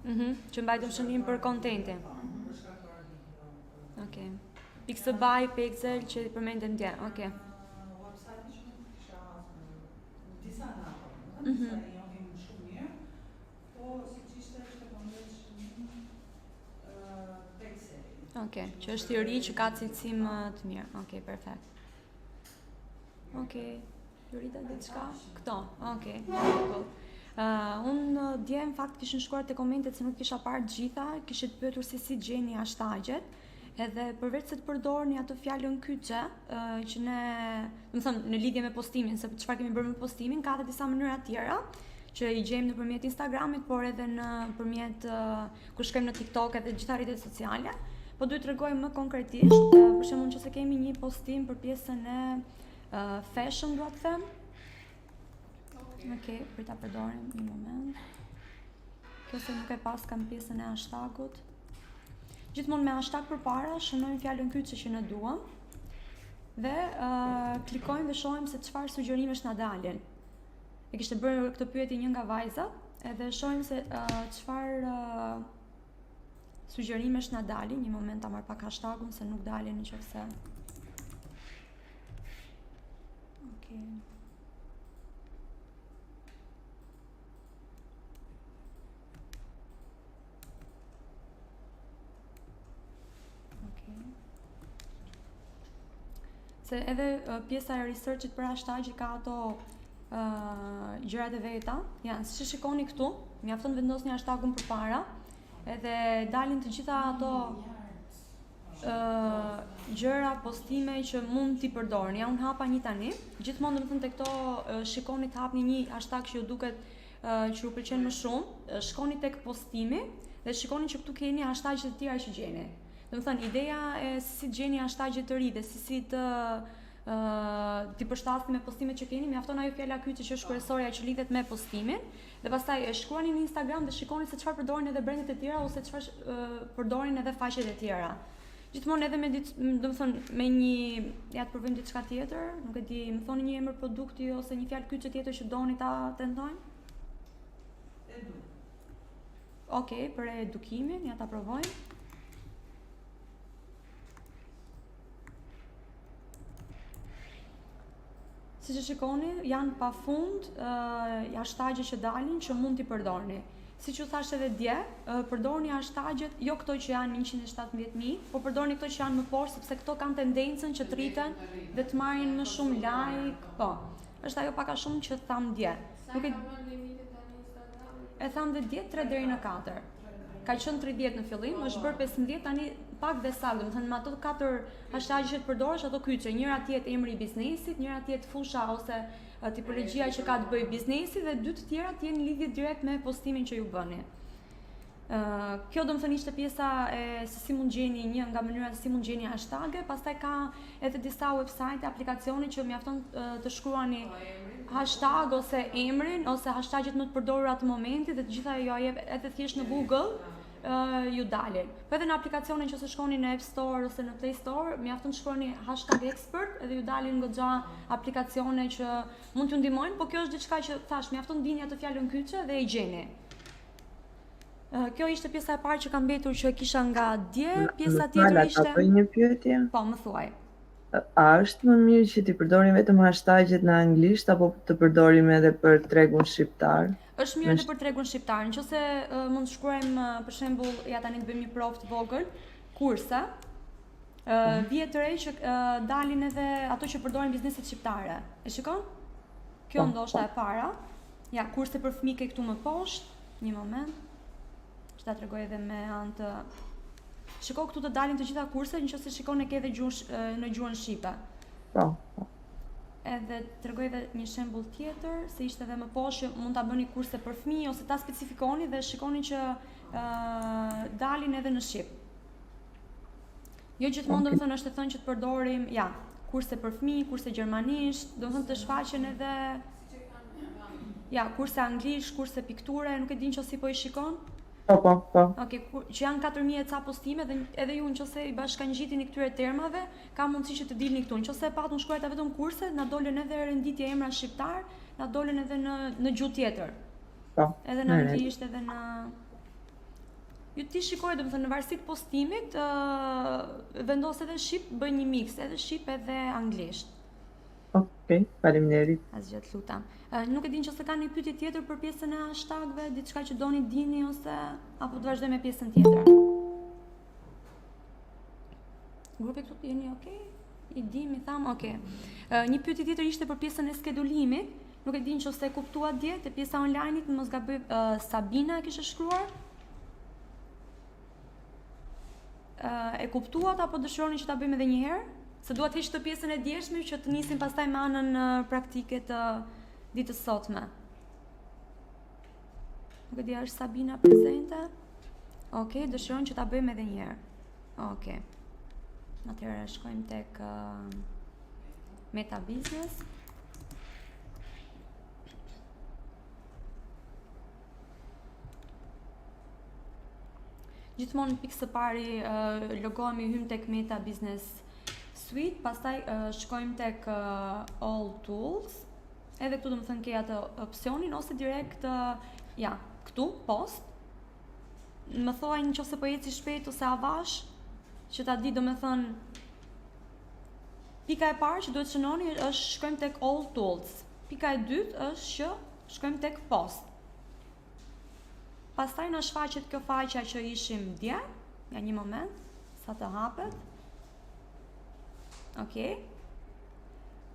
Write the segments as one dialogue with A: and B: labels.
A: Që mbajtëm shënim për kontentin. Okej. Pixabay, Pixel që përmendëm dje. Okej.
B: Website që nuk kisha disa napa, disa janë shumë mirë, po siç ishte përveç tek seri.
A: Okej, që është i ri që ka cilësim të mirë. Okej, perfekt. Okej. Lorita diçka? Këto. Okej. Unë dje në fakt kishin shkruar te komentet se nuk kisha parë të gjitha, kishit pyetur se si gjeni hashtagjet, edhe përveç se të përdorni atë fjalën kyçe, që ne, domethënë në lidhje me postimin, se çfarë kemi bërë me postimin, ka edhe disa mënyra tjera që i gjejmë nëpërmjet Instagramit, por edhe nëpërmjet kur shkojmë në TikTok edhe gjitha rrjetet sociale. Po duhet t'rregoj më konkretisht, për shembull nëse kemi një postim për pjesën e fashion, dua të them. Okej, për ta përdorim një moment. Kjo se nuk e pas kam pjesën e hashtagut. Gjithmonë me hashtag përpara shënojmë fjalën kyçe që ne duam dhe klikojmë dhe shohim se çfarë sugjerimesh na dalin. E kishte bërë këtë pyetje një nga vajzat edhe shohim se çfarë sugjerimesh na dalin. Një moment ta marr pak hashtagun se nuk dalin nëse. Okej. Se edhe pjesa e researchit për hashtag ka ato gjërat e veta. Janë, si shikoni këtu, mjafton vendosni hashtagun përpara, edhe dalin të gjitha ato gjëra, postime që mund t'i përdorni. Ja, unë hapa një tani. Gjithmonë domethënë te këto shikoni të hapni një hashtag që ju duket që ju pëlqen më shumë, shkoni tek postimi dhe shikoni që këtu keni hashtagje të tjera që gjeni. Domethënë ideja e si të gjeni hashtagje të ri dhe si t'i përshtatni me postimet që keni, mjafton ajo fjala kyçe që është kryesorja që lidhet me postimin, dhe pastaj e shkruani në Instagram dhe shikoni se çfarë përdorin edhe brendet e tjera ose çfarë përdorin edhe faqet e tjera. Gjithmonë edhe me domethënë me një ja të provojmë diçka tjetër, nuk e di, më thoni një emër produkti ose një fjalë kyçe tjetër që doni ta tentojmë? Okej, për edukimin, ja ta provojmë. Si që shikoni, janë pa fund hashtagje që dalin që mund t'i përdorni. Si që thash edhe dje, përdorni hashtagjet, jo këto që janë 117.000, po përdorni këto që janë më poshtë, sepse këto kanë tendencën që të rriten dhe të marrin më shumë like. Po, është ajo paka shumë që tham dje. E tham dhe dje 3 deri në 4. Ka qenë 30 në fillim, është bërë 15 tani pak dhe saktë, domethënë me ato 4 hashtagje që të përdorësh ato kyçe, njëra tjetë emri i biznesit, njëra tjetë fusha ose tipologjia që ka të bëjë biznesi dhe 2 të tjera të jenë lidhje direkt me postimin që ju bëni. Kjo domethënë ishte pjesa e se si mund gjeni një nga mënyrat se si mund gjeni hashtagë, pastaj ka edhe disa website, aplikacione që mjafton të shkruani hashtag ose emrin ose hashtagjet më të përdorura të momentit dhe të gjitha ajo edhe thjesht në Google ju dalin. Po edhe në aplikacionin që se shkoni në App Store ose në Play Store, mjafton të shkruani hashtag expert edhe ju dalin goxha aplikacione që mund t'ju ndihmojnë, po kjo është diçka që thash, mjafton dini atë fjalën kyçe dhe e gjeni. Kjo ishte pjesa e parë që kam mbetur që kisha nga dje, pjesa tjetër ishte.
C: Apo një pyetje?
A: Po, më thuaj.
C: A është më mirë që t'i përdorim vetëm hashtagjet në anglisht apo të përdorim edhe për tregun shqiptar?
A: Është mirë edhe për tregun shqiptar. Nëse mund të shkruajmë për shembull, ja tani të bëjmë një provë të vogël, kurse vije të re që dalin edhe ato që përdorin bizneset shqiptare. E shikon? Kjo ndoshta e para. Ja, kurse për fëmijë ke këtu më poshtë. Një moment. Që ta tregoj edhe me anë të shiko këtu të dalin të gjitha kurset, nëse shikon e ke edhe në gjuhën shqipe.
C: Po.
A: Edhe tregoj edhe një shembull tjetër, se ishte edhe më poshtë mund ta bëni kurse për fëmijë ose ta specifikoni dhe shikoni që dalin edhe në shqip. Jo gjithmonë domethënë është e thënë që të përdorim, ja, kurse për fëmijë, kurse gjermanisht, domethënë të shfaqen edhe ja, kurse anglisht, kurse pikture, nuk e di nëse po i shikon.
C: Po.
A: Okej, që janë 4000 e ca postime dhe edhe ju nëse i bashkangjitini këtyre termave, ka mundësi që të dilni këtu. Nëse patun shkruajta vetëm kurse, na dolen edhe renditje emra shqiptar, na dolen edhe në gjuhë tjetër.
C: Po.
A: Edhe në anglisht edhe në Ju ti shikoj, domethënë në varësi të postimit, vendos edhe shqip, bëj një mix, edhe shqip edhe anglisht.
C: Okej, faleminderit.
A: Asgjë, të lutem. Nuk e din nëse ka një pyetje tjetër për pjesën e hashtagëve, diçka që doni dini ose apo të vazhdoj me pjesën tjetër. Grupi këtu jeni okay? I dim, i tham, okay. Një pyetje tjetër ishte për pjesën e skedulimit. Nuk e din nëse e kuptua dje te pjesa online-it, mos gaboj, Sabina e kishte shkruar. E kuptuat apo dëshironi që ta bëjmë edhe një herë? Se dua të heq të pjesën e djeshme që të nisim pastaj me anën praktike të ditës sotme. Nuk e di, është Sabina prezente? Okej, dëshirojnë që ta bëjmë edhe një herë. Okej. Atëherë shkojmë tek Meta Business. Gjithmonë pikë së pari logohemi, hym tek Meta Business Suite, pastaj shkojmë tek All Tools. Edhe këtu domethënë ke atë opsionin ose direkt këtu post. Më thuaj nëse po eci shpejt ose avash, që ta di domethënë pika e parë që duhet shënoni është shkojmë tek All Tools. Pika e dytë është që shkojmë tek post. Pastaj na shfaqet kjo faqja që ishim dje, ja një moment, sa të hapet. Okej.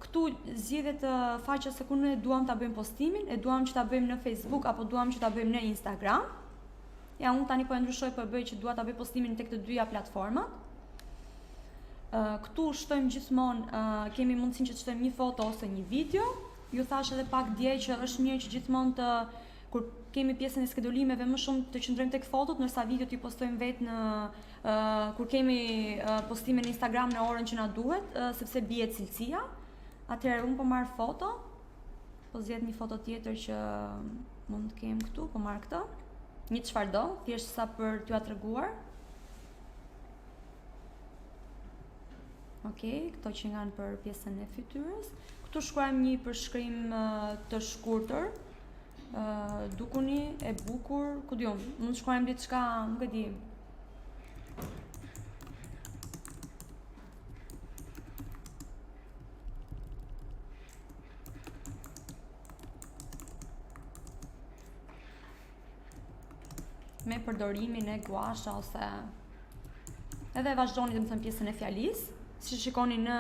A: Këtu zgjedhet faqja se ku ne duam ta bëjmë postimin, e duam që ta bëjmë në Facebook apo duam që ta bëjmë në Instagram. Ja, unë tani po e ndryshoj, po e bëj që dua ta bëj postimin tek të dyja platformat. Këtu shtojmë gjithmonë, kemi mundësinë që të shtojmë një foto ose një video. Ju thash edhe pak dje që është mirë që gjithmonë kur kemi pjesën e skedulimeve më shumë të qëndrojmë tek fotot, ndërsa videot i postojmë vetë në kur kemi postime në Instagram në orën që na duhet, sepse bie cilësia. Atëherë unë po marr foto, po zgjedh një foto tjetër që mund të kem këtu, po marr këtë. Një çfarëdo, thjesht sa për t'ju treguar. Okej, këto që janë për pjesën e fytyrës. Këtu shkruajmë një përshkrim të shkurtër. Dukuni e bukur, ku diun, mund të shkruajmë diçka, nuk e di. Me përdorimin e guasha ose edhe vazhdoni domethënë pjesën e fjalisë. Si shikoni në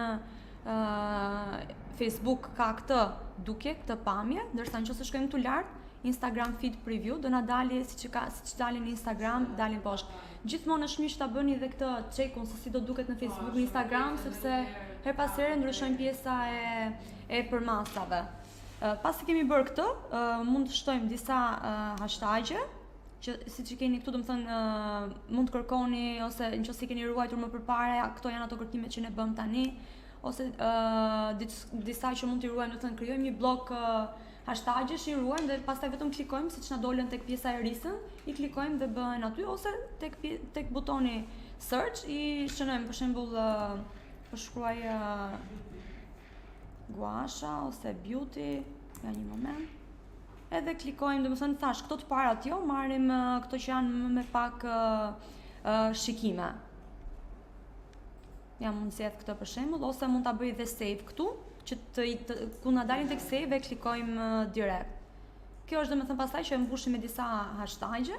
A: Facebook ka këtë duke, këtë pamje, ndërsa nëse shkojmë këtu lart, Instagram feed preview do na dalë siç dalin në Instagram, dalin poshtë. Gjithmonë është mirë që ta bëni edhe këtë check-un se si do duket në Facebook, në Instagram, sepse her pas here ndryshojnë pjesa e përmasave. Pasi kemi bërë këtë, mund të shtojmë disa hashtagje, që siç i keni këtu domethënë mund të kërkoni ose nëse i keni ruajtur më përpara, këto janë ato kërkimet që ne bëm tani, ose disa që mund t'i ruajmë, domethënë krijojmë një blok hashtagjesh, i ruajmë dhe pastaj vetëm klikojmë siç na dolën tek pjesa e risën, i klikojmë dhe bëhen aty ose tek butoni search i shënojmë për shembull po shkruaj guasha ose beauty, ja një moment. Edhe klikojmë, domethënë thash, këto të parat jo, marrim këto që janë më me pak shikime. Ja, mund të zgjedh këtë për shembull, ose mund ta bëj dhe save këtu, që ku na dalin tek save e klikojmë direkt. Kjo është domethënë pastaj që e mbushim me disa hashtagje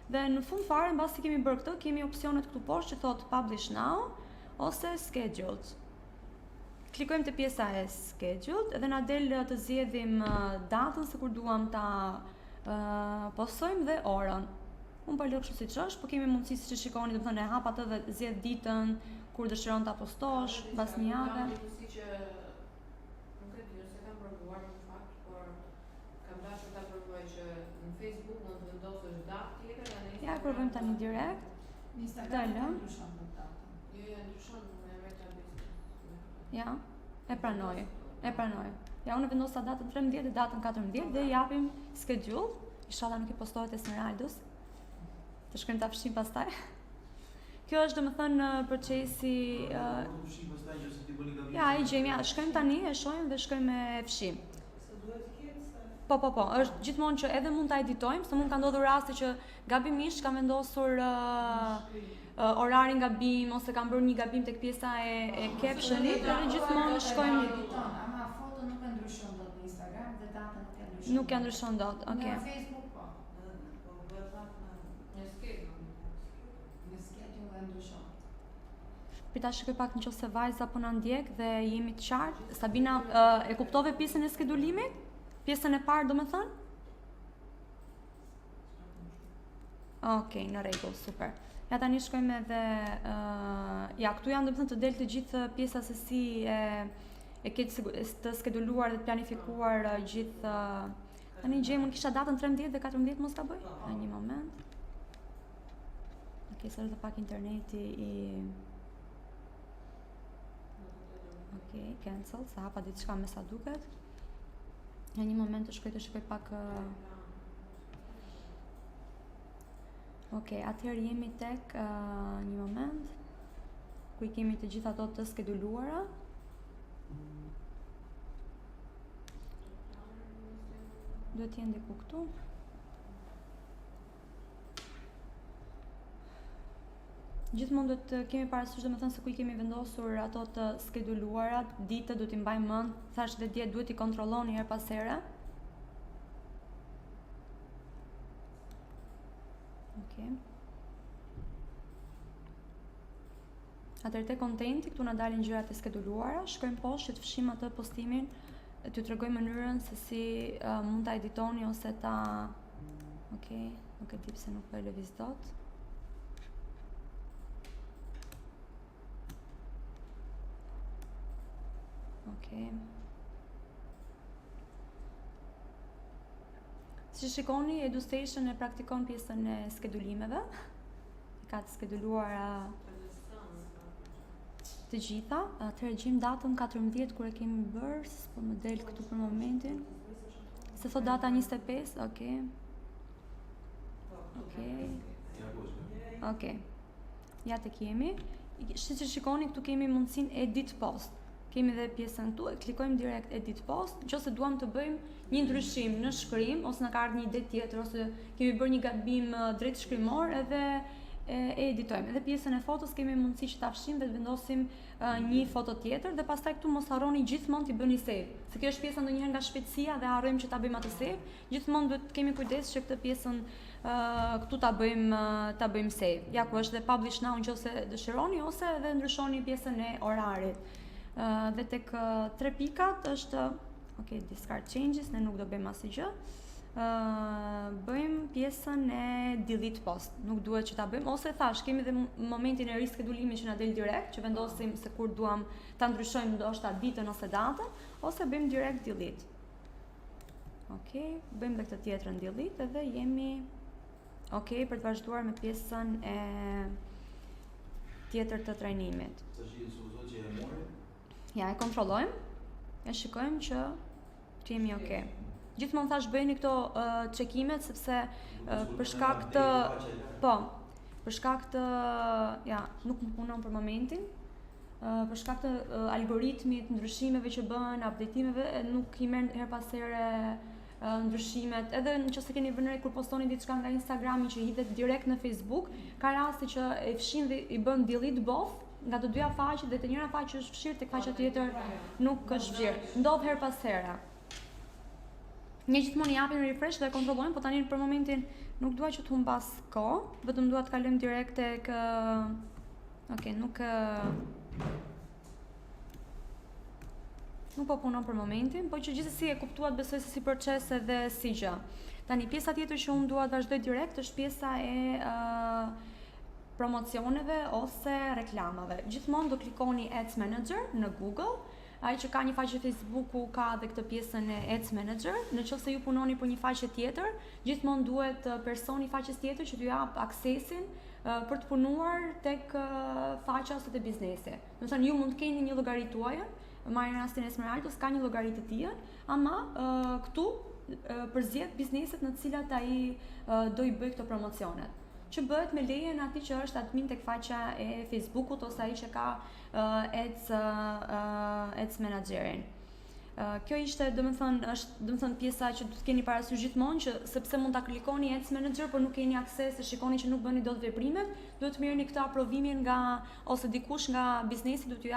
A: dhe në fund fare mbasi kemi bërë këtë, kemi opsionet këtu poshtë që thot publish now ose scheduled. Klikojmë te pjesa e scheduled dhe na del të zgjedhim datën se kur duam ta postojmë dhe orën. Unë po lë kështu siç është, po kemi mundësi siç e shikoni, domethënë e hap atë dhe zgjedh ditën kur dëshiron ta postosh, pas një jave.
D: Nuk e di se kam provuar në fakt, por kam dashur ta provoj që në Facebook mund të vendosësh datë tjetër dhe në Instagram.
A: Ja, provojmë tani direkt.
B: Në Instagram ndryshon për datën.
D: Jo, ndryshon me Meta Business.
A: Ja, e pranoj. Ja, unë vendosa datën 13 dhe datën 14 dhe japim schedule. Inshallah nuk i postohet as në Raldus. Të shkojmë ta fshim pastaj. Kjo është domethënë procesi ja, i gjejmë, ja, shkojmë tani, e shohim dhe shkojmë e fshim.
B: Se duhet të ketë se
A: Po, është gjithmonë që edhe mund ta editojmë, se mund ka ndodhur raste që gabimisht kam vendosur orarin gabim ose kam bërë një gabim tek pjesa e captionit, edhe gjithmonë shkojmë
D: ama foto nuk e ndryshon dot në Instagram dhe data nuk e ndryshon.
A: nuk ja ndryshon dot. Okej.
D: Në Facebook po. Në schedule e ndryshon.
A: Pita shikoj pak nëse vajza po na ndjek dhe jemi të qartë. Sabina, e kuptove pjesën e skedulimit? Pjesën e parë, domethënë? Okej, në rregull, super. Ja tani shkojmë edhe ja këtu janë domethënë të del të gjithë pjesa se si e ke të skeduluar dhe të planifikuar gjithë tani gjejmë kisha datën 13 dhe 14 mos gaboj. Në një moment. Okej, sa të pak interneti i Okej, cancel, sa hapa diçka me sa duket. Në një moment të shkoj pak Okej, atëherë jemi tek një moment ku I kemi të gjitha ato të skeduluara. Duhet jenë diku këtu. Gjithmonë do të kemi parasysh domethënë se ku I kemi vendosur ato të skeduluara, ditët do t'i mbajmë mend, thash dhe dje duhet I kontrolloni her pas here. Okej. Atëherë te kontenti këtu na dalin gjërat e skeduluara, shkojmë poshtë që të fshim atë postimin, t'ju tregoj mënyrën se si mund ta editoni ose ta Okej, nuk e di pse nuk po e lëviz dot. Okej. Si shikoni, EduStation e praktikon pjesën e skedulimeve. Ka të skeduluara të gjitha. Atëherë gjejmë datën 14 kur e kemi bërë, po më del këtu për momentin. Se thot data 25, okej. Okej. Ja tek jemi. Si shikoni, këtu kemi mundësinë edit post. Kemi dhe pjesën këtu, e klikojmë direkt edit post, nëse duam të bëjmë një ndryshim në shkrim ose na ka ardhur një ide tjetër ose kemi bërë një gabim drejt shkrimor edhe e editojmë. Edhe pjesën e fotos kemi mundësi që ta fshim dhe të vendosim një foto tjetër dhe pastaj këtu mos harroni gjithmonë t'i bëni save. Se kjo është pjesa ndonjëherë nga shpejtësia dhe harrojmë që ta bëjmë atë save. Gjithmonë duhet të kemi kujdes që këtë pjesën këtu ta bëjmë save. Ja ku është dhe publish now nëse dëshironi ose edhe ndryshoni pjesën e orarit. Dhe tek 3 pikat është discard changes, ne nuk do bëjmë asgjë. Bëjmë pjesën e delete post. Nuk duhet që ta bëjmë ose thash, kemi dhe momentin e riskedulimit që na del direkt, që vendosim se kur duam ta ndryshojmë ndoshta ditën ose datën, ose bëjmë direkt delete. Bëjmë dhe këtë tjetrën delete edhe jemi për të vazhduar me pjesën e tjetër të trajnimit. Ja, e kontrollojmë, e shikojmë që të jemi Gjithmonë thash bëjeni këto çekimet sepse për shkak të nuk punon për momentin, për shkak të algoritmit, ndryshimeve që bëhen, updatimeve, nuk I merr her pas here ndryshimet. Edhe nëse keni vënë re kur postoni diçka nga Instagrami që hidhet direkt në Facebook, ka raste që e fshin dhe I bën delete both nga të dyja faqet dhe të njëra faqe është fshirë tek faqja tjetër nuk është fshirë. Ndodh her pas here. Ne gjithmonë I japim refresh dhe kontrollojmë, po tani për momentin nuk dua që të humbas kohë, vetëm dua të kalojmë direkt tek nuk po punon për momentin, po që gjithsesi e kuptuat besoj se si proces edhe si gjë. Tani pjesa tjetër që unë dua të vazhdoj direkt është pjesa e promocioneve ose reklamave. Gjithmonë do klikoni Ads Manager në Google. Ai që ka një faqe Facebooku ka edhe këtë pjesën e Ads Manager. Nëse ju punoni për një faqe tjetër, gjithmonë duhet personi faqes tjetër që t'ju jap aksesin për të punuar tek faqja ose te biznesi. Do të thënë ju mund të keni një llogari tuaj, marrin rastin e Esmeraldos ka një llogari të tij, ama këtu përzgjedh bizneset në të cilat ai do I bëj këto promocionet. Që bëhet me lejen atij që është admin tek faqja e Facebookut ose ai që ka Ads Managerin. Kjo ishte, është pjesa që du të keni parasysh gjithmonë që sepse mund ta klikoni Ads Manager, por nuk keni akses, e shikoni që nuk bëni dot veprimet, duhet të merrni këtë aprovimin nga ose dikush nga biznesi do t'ju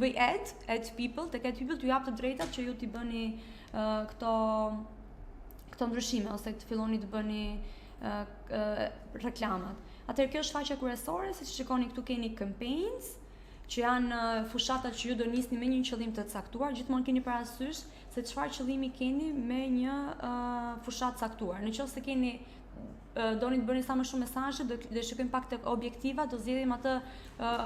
A: bëj add people, tek add people t'ju jap të drejtat që ju t'i bëni këto ndryshime ose të filloni të bëni reklamat. Atëherë kjo është faqja kryesore, siç shikoni këtu keni campaigns, që janë fushatat që ju do nisni me një qëllim të caktuar, gjithmonë keni parasysh se çfarë qëllimi keni me një fushat caktuar. Nëse keni doni të bëni sa më shumë mesazhe, do shikojmë pak tek objektiva, do zgjedhim atë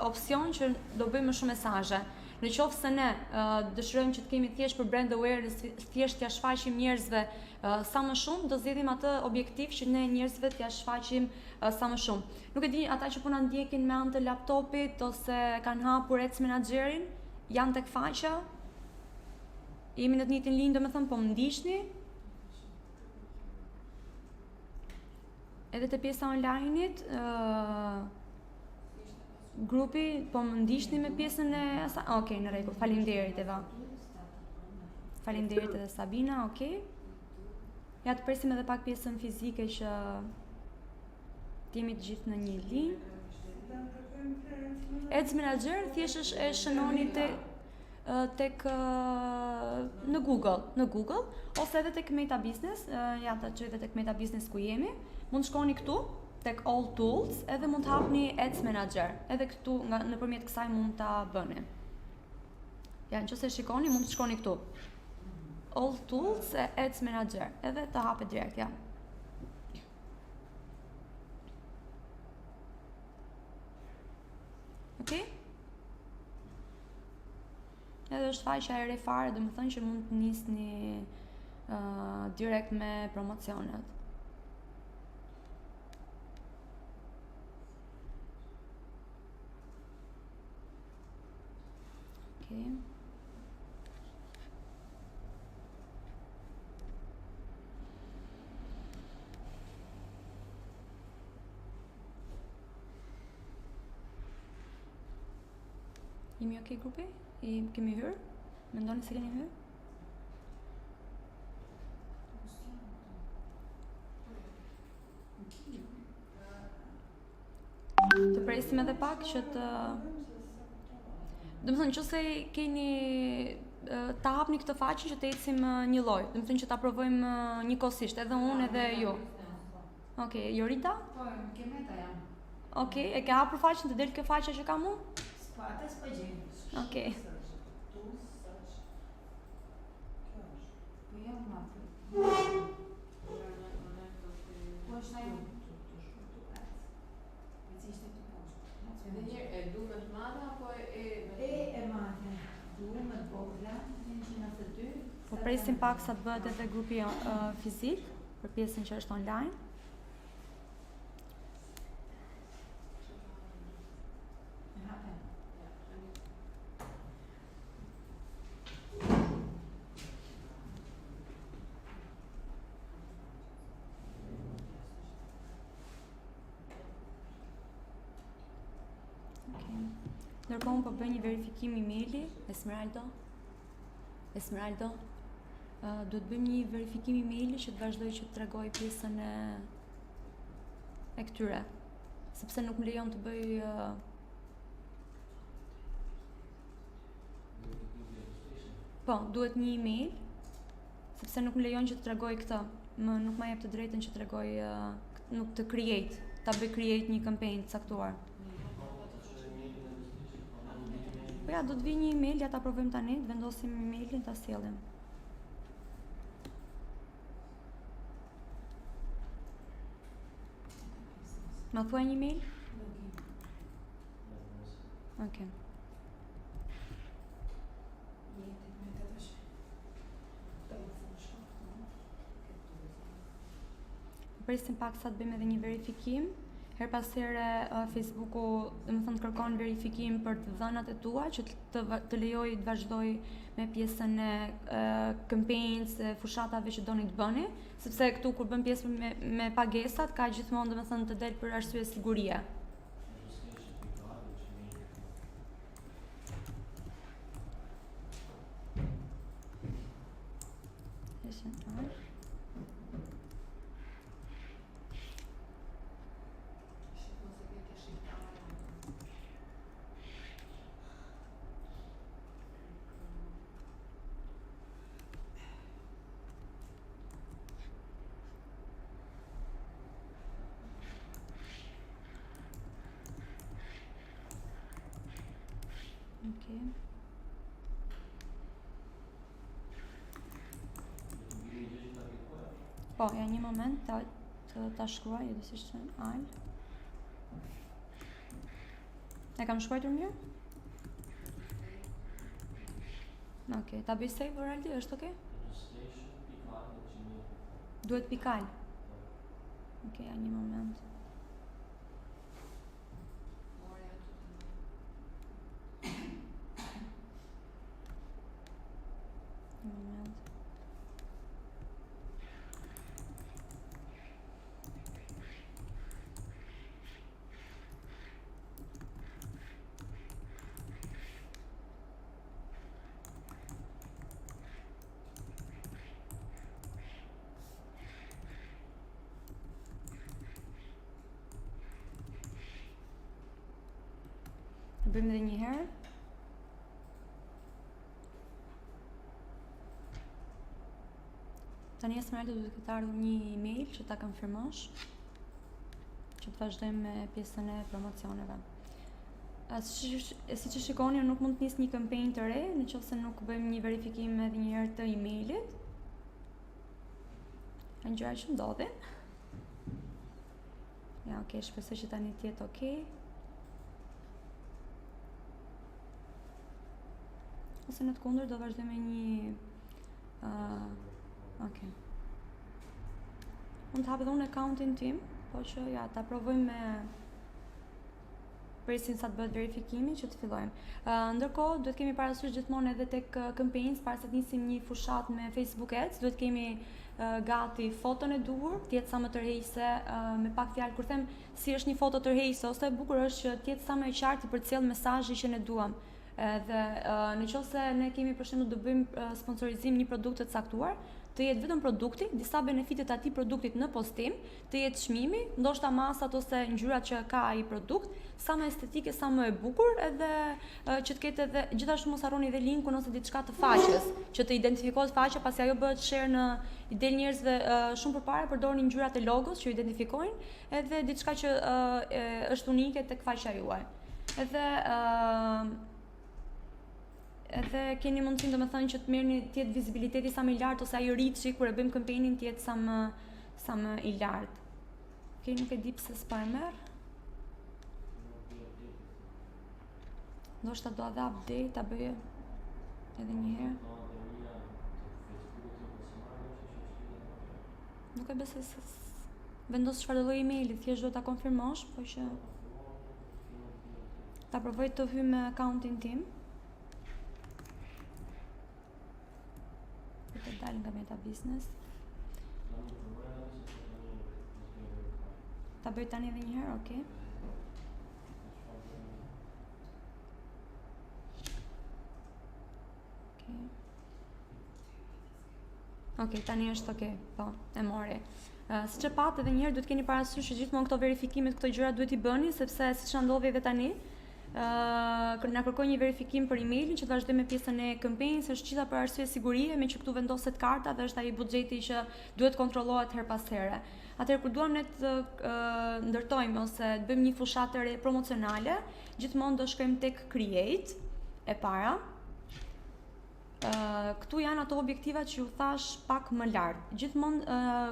A: opsion që do bëjmë më shumë mesazhe. Në qoftë se ne dëshirojmë që të kemi thjesht për brand awareness, thjesht t'ia shfaqim njerëzve sa më shumë, do zgjedhim atë objektiv që ne njerëzve t'ia shfaqim sa më shumë. Nuk e di ata që po na ndjekin me anë të laptopit ose kanë hapur Ads Managerin, janë tek faqja. Jemi në të njëjtin linjë, domethënë po më ndiqni. Edhe te pjesa online-it, grupi, po më ndiqni me pjesën e asaj. Okej, në rregull. Faleminderit Eva. Faleminderit edhe Sabina, okej. Ja të presim edhe pak pjesën fizike që t'jemi të gjithë në një linjë. Ads Manager thjesht e shënoni tek në Google ose edhe tek Meta Business, ja ta çoj edhe tek Meta Business ku jemi. Mund shkoni këtu tek All Tools edhe mund të hapni Ads Manager. Edhe këtu nëpërmjet kësaj mund ta bëni. Ja, nëse shikoni mund të shkoni këtu. All Tools e Ads Manager, edhe të hapet direkt, ja. Okej? Edhe është faqja e re fare, domethënë që mund të nisni direkt me promocionet. Okej. Jemi okej grupi? Kemi hyrë? Mendoni se keni hyrë? Të presim edhe pak që të... Domethënë nëse keni ta hapni këtë faqe që të ecim një lloj, domethënë që ta provojmë njëkohësisht, edhe unë edhe ju. Okej, Jorita?
E: Po, ke Meta jam.
A: Okej, e ke hapur faqen të del kjo faqe që kam unë?
E: Atë s'po gjej.
A: Okej.
E: Po jam matë. Po është ajo. Ishte të poshtë.
D: Edhe një e duhet madhe apo
E: E madhe. Duhet më të vogla, 192.
A: Po presim pak sa të bëhet edhe grupi fizik për pjesën që është online. Ndërkohë unë po bëj një verifikim emaili, Esmeraldo, do të bëjmë një verifikim emaili që të vazhdoj që të tregoj pjesën e këtyre, sepse nuk më lejon të bëj Po, duhet një email, sepse nuk më lejon që të tregoj këtë, nuk ma jep të drejtën që të tregoj, nuk të ta bëj create një campaign të caktuar. Po ja, do të vi një email, ja ta provojmë tani, të vendosim emailin, ta sjellim. Ma thua një email? Okej. Presim pak sa të bëjmë edhe një verifikim. Her pas here Facebooku, domethënë kërkon verifikim për të dhënat e tua që të lejoj të vazhdoj me pjesën e campaigns, fushatave që doni të bëni, sepse këtu kur bën pjesë me pagesat ka gjithmonë domethënë të del për arsye sigurie. Okej. Po, ja një moment ta shkruaj, edhe si ishte Al. E kam shkruar mirë? Okej, ta bëj save Oraldi, është okej? Duhet pikal. Okej, ja një moment. Një moment. Bëjmë edhe një herë. Tani Esmeralda duhet të ardhur një email që ta konfirmosh, që të vazhdojmë me pjesën e promocioneve. Siç e shikoni, nuk mund të nis një kampanje të re nëse nuk bëjmë një verifikim edhe një herë të emailit. Janë gjëra që ndodhin. Ja, okay, shpresoj që tani të jetë okay. Ose në të kundër do vazhdoj me një okay. Mund të hap edhe unë accountin tim, po që ja ta provojmë me presim sa të bëhet verifikimi që të fillojmë. Ndërkohë duhet kemi parasysh gjithmonë edhe tek campaigns, para se të nisim një fushat me Facebook Ads, duhet kemi gati foton e duhur, të jetë sa më tërheqëse, me pak fjalë kur them si është një foto tërheqëse ose e bukur është që të jetë sa më e qartë për të sjellë mesazhin që ne duam. Dhe në qoftë se ne kemi për shembull do bëjmë sponsorizim një produkt të caktuar, të jetë vetëm produkti, disa benefitet të atij produktit në postim, të jetë çmimi, ndoshta masat ose ngjyrat që ka ai produkt, sa më estetike, sa më e bukur, edhe që të ketë edhe gjithashtu mos harroni edhe linkun ose diçka të faqes, që të identifikohet faqja pasi ajo bëhet share në i del njerëzve shumë përpara, përdorni ngjyrat e logos që ju identifikojnë, edhe diçka që është unike tek faqja juaj. Edhe keni mundësinë domethënë që të merrni të jetë vizibiliteti sa më i lartë ose ai reach kur e bëjmë kampaninë të jetë sa më i lartë. Okej, nuk e di pse s'pa e merr. Ndoshta do edhe update ta bëj edhe një herë. Nuk e besoj se vendos çfarë lloj emaili, thjesht duhet ta konfirmosh, po që ta provoj të hyj me accountin tim. Të dalë nga Meta Business. Ta bëj tani edhe një herë, okay? Okej, tani është okay, po, e mori. Siç e pat edhe një herë duhet keni parasysh që gjithmonë këto verifikimet, këto gjëra duhet i bëni sepse siç na ndodhi edhe tani, na kërkoj një verifikim për emailin që të vazhdoj me pjesën e campaigns, është gjitha për arsye sigurie, me që këtu vendoset karta dhe është ai buxheti që duhet kontrollohet her pas here. Atëherë kur duam ne të ndërtojmë ose të bëjmë një fushatë re promocionale, gjithmonë do shkojmë tek create e para. Këtu janë ato objektivat që ju thash pak më lart. Gjithmonë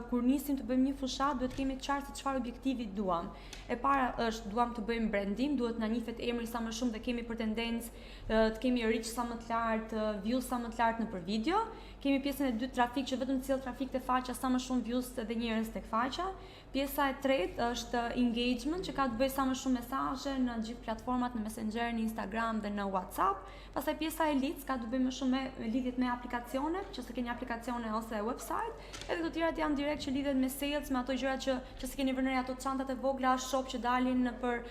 A: kur nisim të bëjmë një fushat, duhet kemi të qartë se çfarë objektivi duam. E para është duam të bëjmë branding, duhet na njihet emri sa më shumë dhe kemi për tendencë të kemi reach sa më të lartë, views sa më të lartë nëpër video. Kemi pjesën e dytë trafik që vetëm të sjell trafik te faqja sa më shumë views edhe njerëz tek faqja. Pjesa e tretë është engagement që ka të bëjë sa më shumë mesazhe në gjithë platformat, në Messenger, në Instagram dhe në WhatsApp. Pastaj pjesa e leads ka të bëjë më shumë me lidhjet me aplikacionet, nëse keni aplikacione ose website, edhe të tjerat janë direkt që lidhen me sales, me ato gjëra që se keni vënë ato çantat e vogla shop që dalin nëpër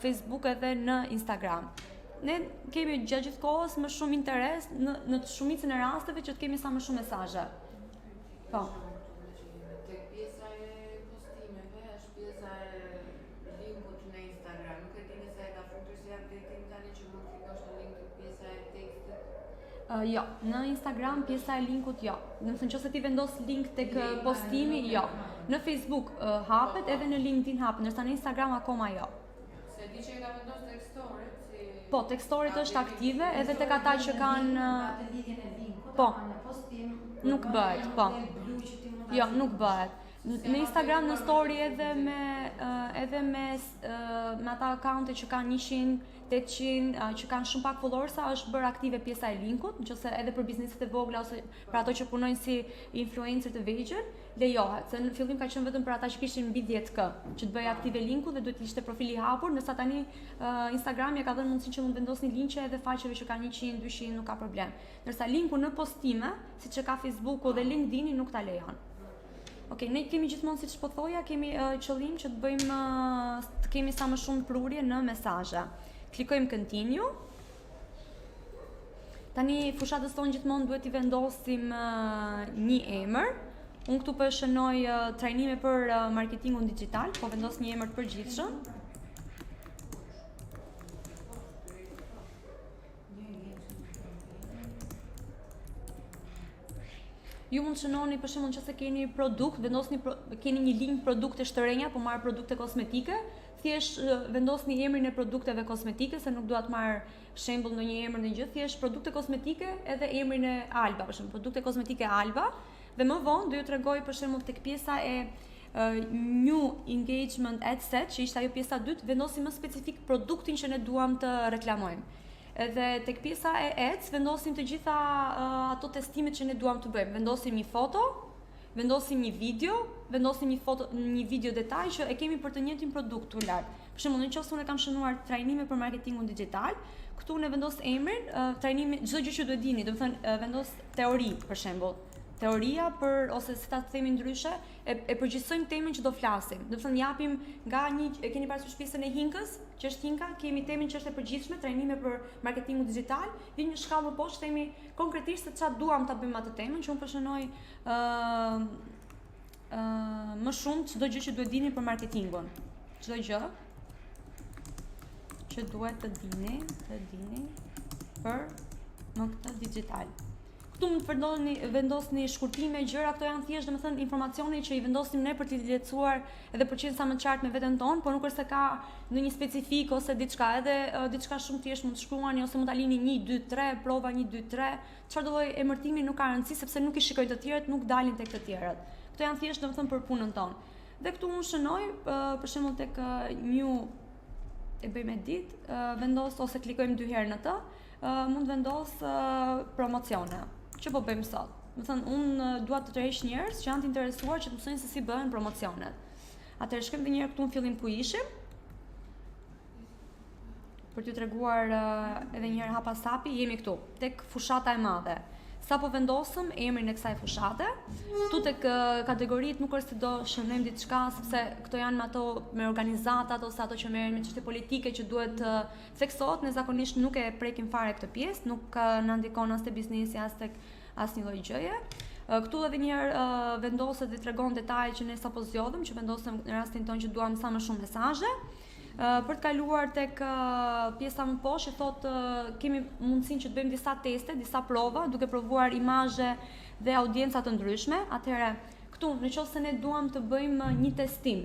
A: Facebook edhe në Instagram. Ne kemi gjatë gjithë kohës më shumë interes në të shumicën e rasteve që të kemi sa më shumë mesazhe. Po.
D: Tek pjesa e postimeve është pjesa e linkut në Instagram. Nuk e di nëse e ka futur si update tani që mund të klikosh në link tek pjesa e tekstit.
A: Jo, në Instagram pjesa e linkut jo. Nëse nëse ti vendos link tek postimi, jo. Në Facebook hapet edhe në LinkedIn hapet, ndërsa në Instagram akoma jo.
D: Se di që e ka vendosur tek story, si
A: Po, tek storyt është aktive edhe tek ata që kanë
E: Atë lidhjen e linkut,
A: po.
E: ama në postim
A: Nuk bëhet, po.
E: blu që ti mund ta
A: Jo, nuk bëhet. Në Instagram, në story edhe me ata account që kanë 100, 800, që kanë shumë pak followersa, është bërë aktive pjesa e linkut, nëse edhe për bizneset e vogla ose për ato që punojnë si influencer të vegjël, lejohet. Se në fillim ka qenë vetëm për ata që kishin mbi 10k, që të bëjë aktive linkut dhe duhet ishte profili i hapur, ndërsa tani Instagrami ka dhënë mundësinë që mund vendosni linqe edhe faqeve që kanë 100, 200, nuk ka problem. Ndërsa linku në postime, siç e ka Facebooku dhe LinkedIn nuk ta lejon. Okej, ne kemi gjithmonë, siç po thoja, kemi qëllim që të bëjmë të kemi sa më shumë prurje në mesazhe. Klikojmë continue. Tani fushatës tonë gjithmonë duhet i vendosim një emër. Unë këtu po e shënoj trajnime për marketingun digital, po vendos një emër të përgjithshëm. Ju mund të shënoni për shembull nëse keni produkt, keni një linjë produkte shtrenja, po marr produkte kozmetike, thjesht vendosni emrin e produkteve kozmetike, se nuk dua të marr shembull ndonjë emër në gjë, thjesht produkte kozmetike edhe emrin e Alba, për shembull, produkte kozmetike Alba, dhe më vonë do ju tregoj për shembull tek pjesa e New Engagement Ad Set, që ishte ajo pjesa e dytë, vendosim më specifik produktin që ne duam të reklamojmë. Edhe tek pjesa e ads vendosim të gjitha ato testimet që ne duam të bëjmë. Vendosim një foto, vendosim një video, vendosim një video detaj që e kemi për të njëjtin produkt tu lart. Për shembull, nëse unë kam shënuar trajnime për marketingun digital, këtu ne vendos emrin, trajnimi, çdo gjë që duhet dini, do të thënë vendos teori për shembull. Teoria për, ose si ta themi ndryshe, e përgjithsojmë temën që do flasim. Do të thënë japim nga e keni parasysh pjesën e hinkës, që është hinka, kemi temën që është e përgjithshme, trajnime për marketingun digital, vjen një shkallë më poshtë themi konkretisht se çfarë duam ta bëjmë atë temën, që unë po shënoj më shumë çdo gjë që duhet dini për marketingun. Çdo gjë që duhet të dini për më këtë digital. Këtu mund të vendosni shkurtime, gjëra, këto janë thjesht domethënë informacione që i vendosim ne për t'i lehtësuar edhe për të qenë sa më qartë me veten tonë, por nuk është se ka ndonjë specifik ose diçka, edhe diçka shumë thjesht mund të shkruani ose mund ta lini 1 2 3, prova 1 2 3, çfarë do lloj emërtimi nuk ka rëndësi sepse nuk i shikojnë të tjerët, nuk dalin tek të tjerët. Këto janë thjesht domethënë për punën tonë. Dhe këtu unë shënoj për shembull tek new e bëjmë edit, vendos ose klikojmë 2 herë në të, mund vendos promocione. Që po bëjmë sot? Do të thënë, unë dua të tërheq njerëz që janë të interesuar që të mësojnë se si bëhen promocionet. Atëherë shkojmë edhe një herë këtu në fillim ku ishim. Për t'ju treguar edhe një herë hapasapi, jemi këtu tek fushata e madhe. Sapo vendosëm emrin e kësaj fushate, këtu tek kategoritë nuk është se do shënojmë diçka, sepse këto janë me organizatat ose ato që merren me çështje politike që duhet theksohet, ne zakonisht nuk e prekim fare këtë pjesë, nuk na ndikon as te biznesi as tek asnjë lloj gjëje. Këtu edhe një herë vendoset dhe tregon detajet që ne sapo zgjodhëm, që vendosëm në rastin tonë që duam sa më shumë mesazhe. Për të kaluar tek pjesa më poshtë, thotë kemi mundësinë që të bëjmë disa teste, disa prova, duke provuar imazhe dhe audienca të ndryshme. Atëherë, këtu nëse ne duam të bëjmë një testim,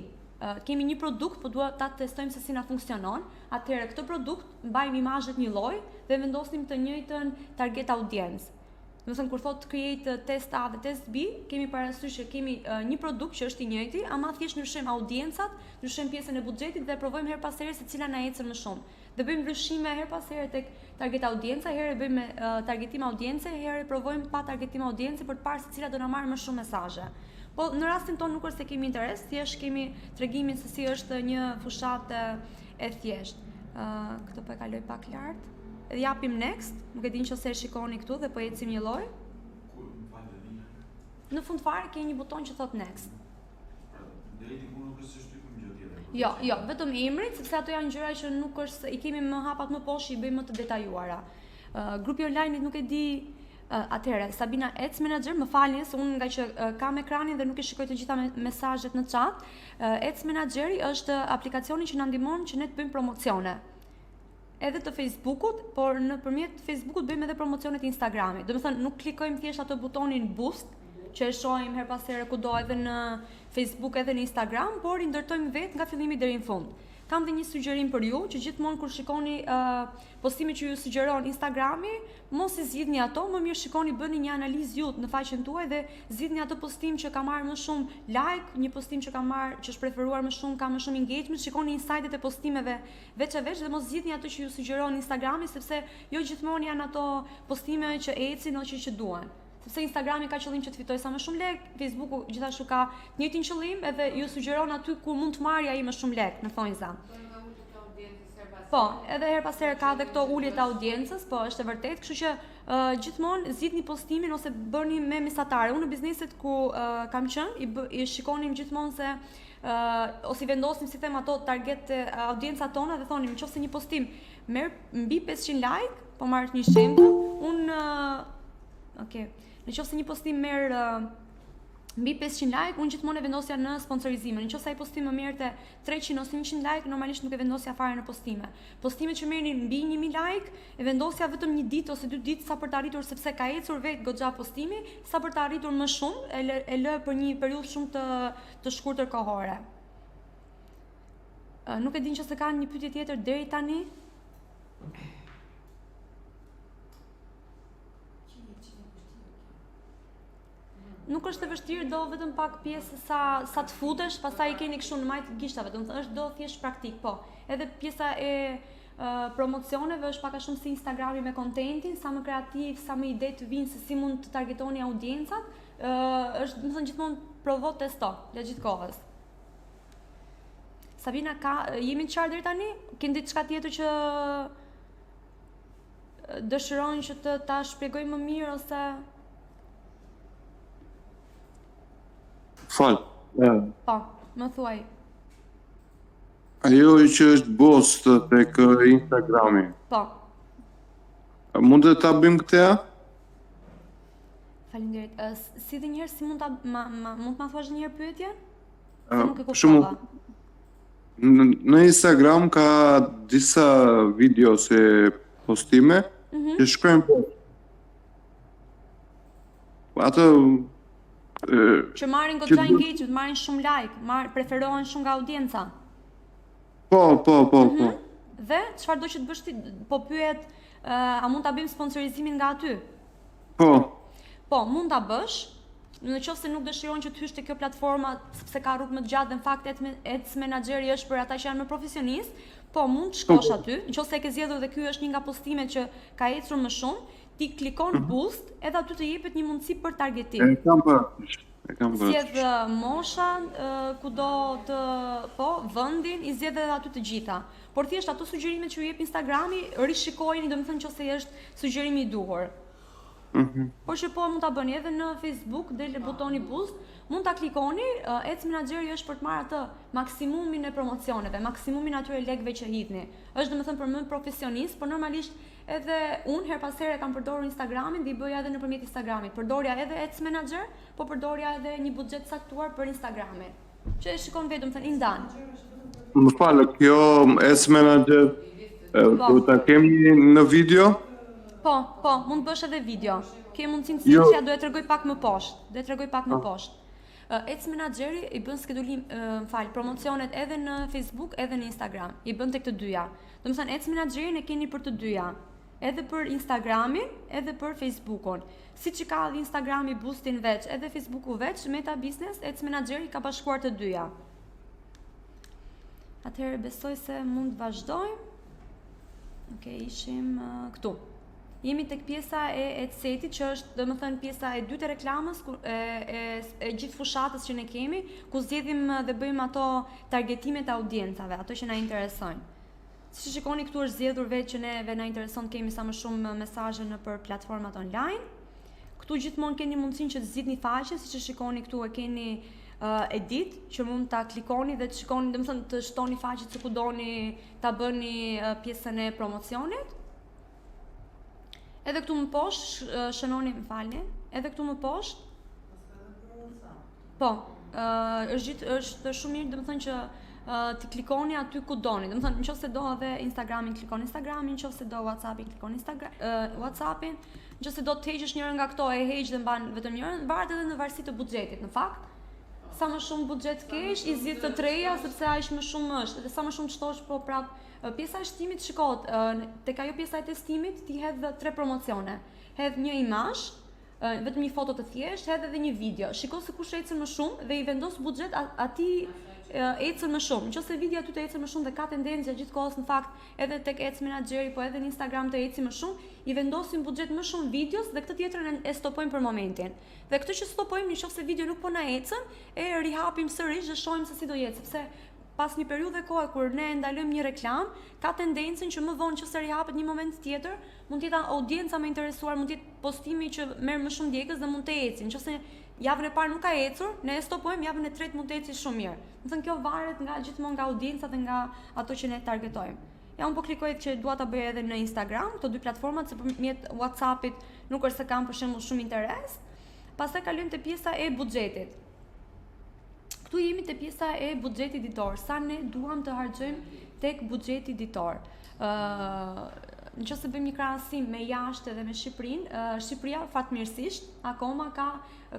A: kemi një produkt, po duam ta testojmë se si na funksionon. Atëherë, këtë produkt mbajmë imazhet një lloj dhe vendosim të njëjtën target audiencë. Do të thënë kur thotë create test A dhe test B, kemi parasysh që kemi një produkt që është i njëjti, ama thjesht ndryshojmë audiencat, ndryshojmë pjesën e buxhetit dhe provojmë her pas here se cila na ecën më shumë. Dhe bëjmë ndryshime her pas here tek target audienca, herë bëjmë targetim audiencë, herë provojmë pa targetim audiencë për të parë se cila do na marrë më shumë mesazhe. Po në rastin tonë nuk është se kemi interes, thjesht kemi tregimin se si është një fushatë e thjeshtë. Këtë po e kaloj pak lart. Edhe japim next, nuk e din nëse e shikoni këtu dhe po ecim një lloj. Në fund fare ke një buton që thot next.
F: Deri diku nuk është se shtypim gjë tjetër.
A: Jo, vetëm emrin, sepse ato janë gjëra që nuk është, i kemi më hapat më poshtë, i bëjmë më të detajuara. Grupi online nuk e di. Atëherë, Sabina Ads Manager, më falni se unë nga që kam ekranin dhe nuk e shikoj të gjitha mesazhet në chat. Ads Manageri është aplikacioni që na ndihmon që ne të bëjmë promocione. Edhe të Facebookut, por nëpërmjet Facebookut bëjmë edhe promocionet Instagramit. Do të thënë, nuk klikojmë thjesht atë butonin boost, që e shohim her pas here kudo edhe në Facebook edhe në Instagram, por i ndërtojmë vetë nga fillimi deri në fund. kam dhe një sugjerim për ju, që gjithmonë kur shikoni postime që ju sugjeron Instagrami, mos i zgjidhni ato, më mirë shikoni, bëni një analizë ju në faqen tuaj dhe zgjidhni ato postim që ka marrë më shumë like, një postim që ka marrë, që është preferuar më shumë, ka më shumë engagement, shikoni insight-et e postimeve veç e veç dhe mos zgjidhni ato që ju sugjeron Instagrami, sepse jo gjithmonë janë ato postime që ecin ose që duan. Sepse Instagrami ka qëllim që të fitoj sa më shumë lek, Facebooku gjithashtu ka të njëjtin qëllim edhe ju sugjeron aty ku mund të marrë ai më shumë lek, në thonjza. Po, edhe her pas here ka dhe këto ulljet e audiencës, po është e vërtet, kështu që gjithmonë zgjidhni postimin ose bëni me mesatare. Unë në bizneset ku kam qenë, i shikonim gjithmonë se ose i vendosim si them ato target audienca tona dhe thonim nëse një postim merr mbi 500 like, po marr një shembull, nëse një postim merr mbi 500 like, unë gjithmonë e vendosja në sponsorizime. Nëse ai postim më merrte 300 ose 100 like, normalisht nuk e vendosja fare në postime. Postimet që merrnin mbi 1000 like, e vendosja vetëm një ditë ose 2 ditë sa për të arritur, sepse ka ecur vetë goxha postimi, sa për të arritur më shumë, e lë për një periudhë shumë të shkurtër kohore. Nuk e din që se kanë një pyetje tjetër deri tani. Nuk është e vështirë, do vetëm pak pjesë sa të futesh, pastaj i keni kështu në majtë gishtave, është do thjesht praktik, po. Edhe pjesa e promocioneve është pak a shumë si Instagrami me kontentin, sa më kreativ, sa më ide të vinë se si mund të targetoni audiencat, është, më thënë, gjithmonë provo testo, dhe gjithë kohës. Sabina, jemi të qartë deri tani? Keni diçka tjetër që dëshirojnë që ta shpjegoj më mirë ose...
G: Fal.
A: Po, më thuaj.
G: Ajo që është bost tek Instagrami.
A: Po.
G: Mund të ta bëjmë këtë?
A: Faleminderit. Si dhe njëherë, si mund të ma thuash njëherë pyetjen?
G: Shumë. Në Instagram ka disa video ose postime që shkruajnë bost. Ato
A: që marrin goxha engagement, marrin shumë like, preferohen shumë nga audienca.
G: Po.
A: Dhe çfarë do që të bësh ti? Po pyet, a mund ta bëjmë sponsorizimin nga aty? Po, mund ta bësh. Nëse nuk dëshiron që të hysh te kjo platforma sepse ka rrugë më të gjatë dhe në fakt ads menaxheri është për ata që janë më profesionistë, po mund të shkosh aty. Nëse e ke zgjedhur dhe ky është një nga postimet që ka ecur më shumë, ti klikon boost, edhe aty të jepet një mundësi për targetim.
G: E kam parasysh.
A: Zgjedh moshan, kudo të, vendin, i zgjedh edhe aty të gjitha. Por thjesht ato sugjerimet që ju jep Instagrami, rishikojeni, domethënë nëse është sugjerimi i duhur. Por që po mund ta bëni edhe në Facebook, del butoni boost, mund ta klikoni, Ads Menaxheri është për të marrë atë maksimumin e promocioneve, maksimumin atyre lekëve që hidhni. Është domethënë për më profesionist, por normalisht edhe unë her pas here kam përdorur Instagramin dhe i bëja edhe nëpërmjet Instagramit. Përdorja edhe Ads Manager, po përdorja edhe një buxhet saktuar për Instagramin. Që e shikon vetëm thënë i ndan.
G: Më falë, kjo Ads Manager do ta kemi në video?
A: Po, mund bësh edhe video. Ke mundësinë të ja do e tregoj pak më poshtë. Ads Menaxheri i bën skedulim, promocionet edhe në Facebook, edhe në Instagram. I bën tek të dyja. Domethënë Ads Menaxherin e keni për të dyja. Edhe për Instagramin, edhe për Facebookun. Siç ka dhe Instagrami boostin veç, edhe Facebooku veç, Meta Business, Ads Menaxheri ka bashkuar të dyja. Atëherë besoj se mund të vazhdojmë. Okej, ishim këtu. Jemi tek pjesa e adsetit, që është domethënë pjesa e dytë e reklamës, e gjithë fushatës që ne kemi, ku zgjedhim dhe bëjmë ato targetimet e audiencave, ato që na interesojnë. Siç shikoni këtu është zgjedhur vetë që neve na intereson të kemi sa më shumë mesazhe nëpër platformat online. Këtu gjithmonë keni mundësinë që të zgjidhni faqe, siç e shikoni këtu e keni edit, që mund ta klikoni dhe të shikoni, domethënë të shtoni faqet se ku doni ta bëni pjesën e promocionit. Edhe këtu më poshtë, shënoni, më falni, edhe këtu më poshtë. Po, është shumë mirë, domethënë që të klikoni aty ku doni. Domethënë, nëse do edhe Instagramin, klikoni Instagramin, nëse do WhatsAppin, klikoni WhatsAppin. Nëse do të heqësh njërin nga këto, e heq dhe mban vetëm njërin, varet edhe në varësi të buxhetit, në fakt. sa më shumë buxhet kesh, i zgjidh të treja sepse aq më shumë është. Dhe sa më shumë shtosh po prap pjesa e shtimit shikohet, tek ajo pjesa e testimit ti hedh 3 promocione. Hedh një imazh, vetëm një foto të thjeshtë, hedh edhe një video. Shiko se kush ecën më shumë dhe i vendos buxhet atij ecën më shumë. Nëse video aty të ecën më shumë dhe ka tendencë gjithkohës në fakt edhe tek Ads Menaxheri po edhe në Instagram të ecë më shumë, i vendosim buxhet më shumë videos dhe këtë tjetrën e stopojmë për momentin. Dhe këtë që stopojmë nëse video nuk po na ecën, e rihapim sërish dhe shohim se si do jetë, sepse pas një periudhe kohe kur ne ndalojmë një reklam, ka tendencën që më vonë që se rihapet një moment tjetër, mund të jetë audienca më interesuar, mund të jetë postimi që merr më shumë ndjekës dhe mund të ecë. Nëse javën e parë nuk ka ecur, ne e stopojmë, javën e tretë mund të ecë shumë mirë. Do të thënë kjo varet gjithmonë nga audienca dhe nga ato që ne targetojmë. Ja, unë po klikoj që dua ta bëj edhe në Instagram, këto dy platformat, se përmjet WhatsAppit nuk është se kam për shembull shumë interes. Pastaj kalojmë te pjesa e buxhetit. Këtu jemi te pjesa e buxhetit ditor, sa ne duam të harxojmë tek buxheti ditor. Nëse bëjmë një krahasim me jashtë dhe me Shqipërinë, Shqipëria fatmirësisht akoma ka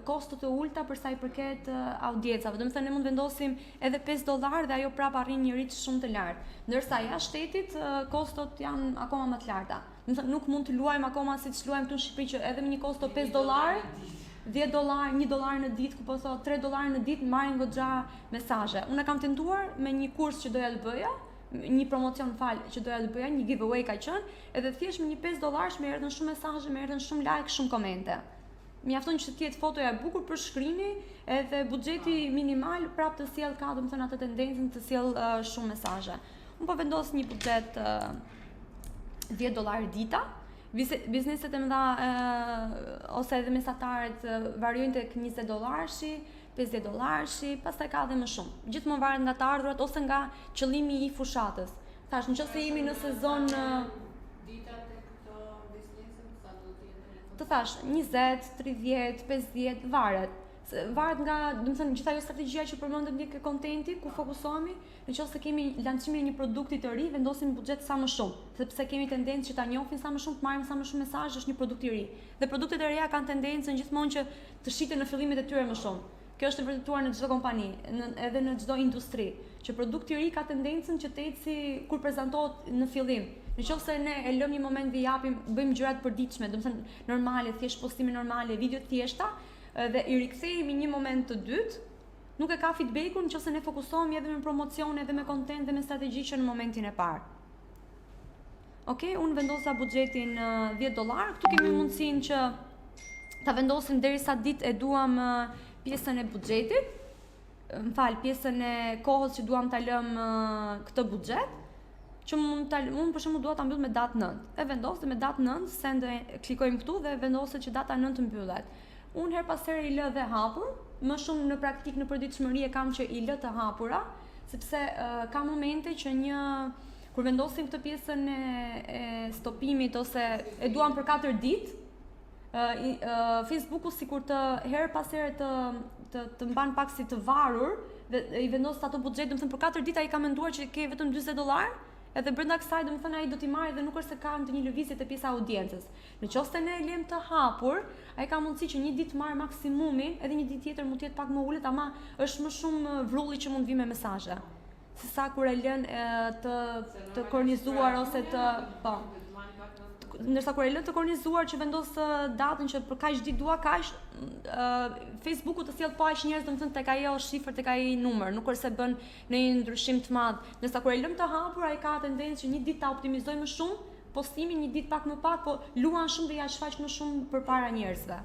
A: kosto të ulta për sa i përket audiencave. Do të thënë ne mund vendosim edhe $5 dhe ajo prap arrin një rit shumë të lartë, ndërsa jashtë shtetit kostot janë akoma më të larta. Do të thënë nuk mund të luajmë akoma siç luajmë këtu në Shqipëri që edhe me një kosto $5, $10, $1 në ditë, ku po thot $3 në ditë marrin goxha mesazhe. Unë kam tentuar me një kurs që doja të bëja, një promocion që doja të bëja, një giveaway ka qenë, edhe thjesht me një $5 më erdhën shumë mesazhe, më erdhën shumë like, shumë komente. Mjafton që të jetë fotoja e bukur për shkrini, edhe buxheti minimal prap të sjell ka, domethënë atë tendencën të sjell shumë mesazhe. Unë po vendos një buxhet $10 dita. Bizneset e mëdha ose edhe mesatarët variojnë tek $20, $50, pastaj ka edhe më shumë. Gjithmonë varet nga të ardhurat ose nga qëllimi i fushatës. Thash, nëse jemi në sezon
D: Dita tek këto bizneset sa do të jetë?
A: Të thash 20, 30, 50 varet. Varet nga, domethënë, gjithë ajo strategjia që përmendëm ne ke kontenti, ku fokusohemi, nëse kemi lancimin e një produkti të ri, vendosim buxhet sa më shumë, sepse kemi tendencë që ta njohin sa më shumë, të marrim sa më shumë mesazhe, është një produkt i ri. Dhe produktet e reja kanë tendencën gjithmonë që të shiten në fillimet e tyre më shumë. Kjo është e vërtetuar në çdo kompani, edhe në çdo industri, që produkti i ri ka tendencën që të eci kur prezantohet në fillim. Nëse ne e lëmë një moment dhe japim, bëjmë gjëra të përditshme, domethënë normale, thjesht postime normale, video të thjeshta, dhe i rikthehemi një moment të dytë, nuk e ka feedbackun nëse ne fokusohemi edhe me promocione, edhe me content dhe me strategji që në momentin e parë. Okej, unë vendosa buxhetin $10. Këtu kemi mundësinë që ta vendosim derisa ditë e duam pjesën e buxhetit, pjesën e kohës që duam ta lëm këtë buxhet, që unë për shembull dua ta mbyll me datë 9. E vendos dhe me datë 9, send klikojmë këtu dhe vendoset që data 9 mbyllet. Unë her pas here i lë dhe hapur, më shumë në praktik në përditshmëri e kam që i lë të hapura, sepse ka momente që kur vendosim këtë pjesën e stopimit ose e duam për 4 ditë, Facebooku sikur të her pas here të mban pak si të varur dhe i vendos ato buxhet, domethënë për 4 ditë ai ka menduar që ke vetëm $40. Edhe brenda kësaj domethënë ai do t'i marrë dhe nuk është se ka ndonjë lëvizje te pjesa e audiencës. Nëse ne e lëm të hapur, ai ka mundësi që një ditë marr maksimumin, edhe një ditë tjetër mund të jetë pak më ulët, ama është më shumë vrulli që mund vi me mesazhe. Sesa kur e lën të kornizuar ose të ndërsa kur e lën të kornizuar që vendos datën që për kaq ditë dua kaq, Facebooku të sjell po aq njerëz domethënë tek ajo shifër, tek ai numër, nuk është se bën ndonjë ndryshim të madh. Ndërsa kur e lëm të hapur, ai ka tendencë që një ditë ta optimizoj më shumë, postimin një ditë pak më pak, po luan shumë dhe ja shfaq më shumë përpara njerëzve.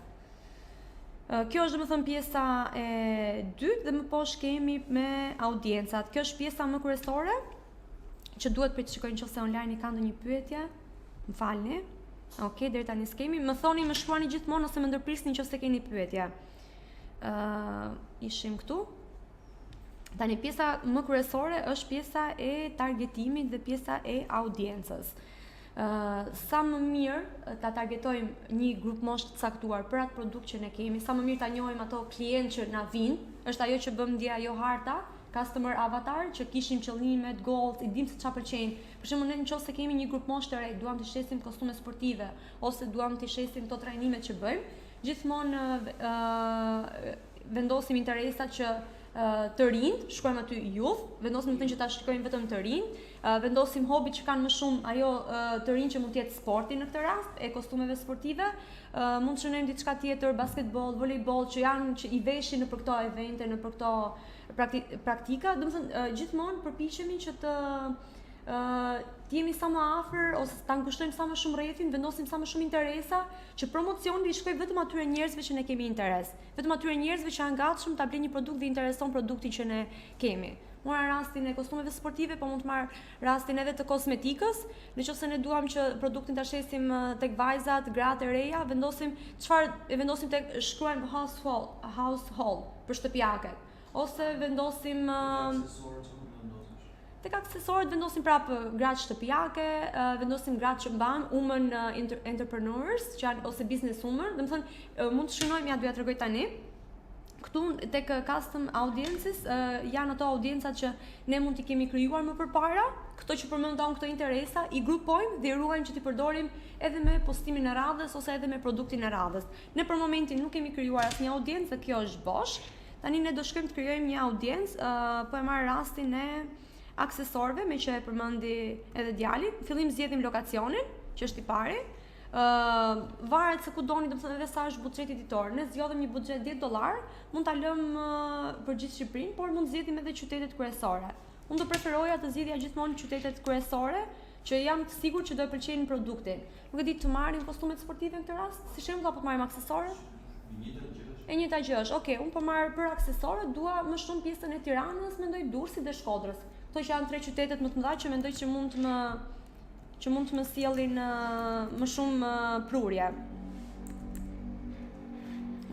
A: Kjo është domethënë pjesa e dytë dhe më poshtë kemi me audiencat. Kjo është pjesa më kryesore që duhet të shikojnë nëse online ka ndonjë pyetje. Më falni. Okej, deri tani skemi. Më thoni, më shkruani gjithmonë ose më ndërprisni nëse keni pyetje. Ishim këtu. Tani pjesa më kryesore është pjesa e targetimit dhe pjesa e audiencës. Sa më mirë ta targetojmë një grup moshë të caktuar për atë produkt që ne kemi, sa më mirë ta njohim ato klientë që na vinë, është ajo që bëm ndje ajo harta, customer avatar, që kishim qëllimet, goals, i dim se çfarë pëlqejnë. Për shembull, ne nëse kemi një grup moshë të re, duam të shesim kostume sportive ose duam të shesim këto trajnimet që bëjmë, gjithmonë vendosim interesat që të rinj, shkojmë aty youth, vendosim të që ta shikojmë vetëm të rinj, vendosim hobi që kanë më shumë ajo të rinj që mund të jetë sporti në këtë rast, e kostumeve sportive, mund të shënojmë diçka tjetër, basketball, volejboll, që i veshin në për këto evente, në për këto praktika, domethënë gjithmonë përpiqemi që të jemi sa më afër ose ta ngushtojmë sa më shumë rrethin, vendosim sa më shumë interesa, që promocioni i shkojë vetëm atyre njerëzve që ne kemi interes, vetëm atyre njerëzve që janë gatshëm ta blejnë një produkt dhe intereson produktin që ne kemi. Mora rastin e kostumeve sportive, po mund të marr rastin edhe të kosmetikës. Nëse ne duam që produktin ta shesim tek vajzat, gratë e reja, vendosim tek shkruajmë household për shtëpiaket, ose vendosim tek aksesorët vendosim prapë gratë shtëpiake, vendosim gratë që mban women entrepreneurs, që janë ose business women, domethënë mund të shënojmë, ja do ja tregoj tani. Këtu tek custom audiences janë ato audiencat që ne mund t'i kemi krijuar më përpara, këto që përmendon këto interesa, i grupojmë dhe i ruajmë që t'i përdorim edhe me postimin e radhës ose edhe me produktin e radhës. Ne për momentin nuk kemi krijuar asnjë audiencë, dhe kjo është bosh. Tani ne do shkojmë të krijojmë një audiencë, po e marr rastin e aksesorëve, me që e përmendi edhe djali. Fillim zgjedhim lokacionin, që është i pari. Varet se ku doni, domethënë edhe sa është buxheti ditor. Ne zgjodhim një buxhet $10, mund ta lëmë për gjithë Shqipërinë, por mund zgjedhim edhe qytetet kryesore. Unë do preferoja të zgjidhja gjithmonë qytetet kryesore, që jam të sigurt që do e pëlqejnë produktin. Nuk e di të marrim kostumet sportive në këtë rast, si shembull, apo të marrim aksesorët? E njëjta gjë është. Okej, unë po marr për aksesorët, dua më shumë pjesën e Tiranës, mendoj Durrësit dhe Shkodrës. Këto që janë 3 qytetet më të mëdha që mendoj që mund të më sjellin më shumë prurje.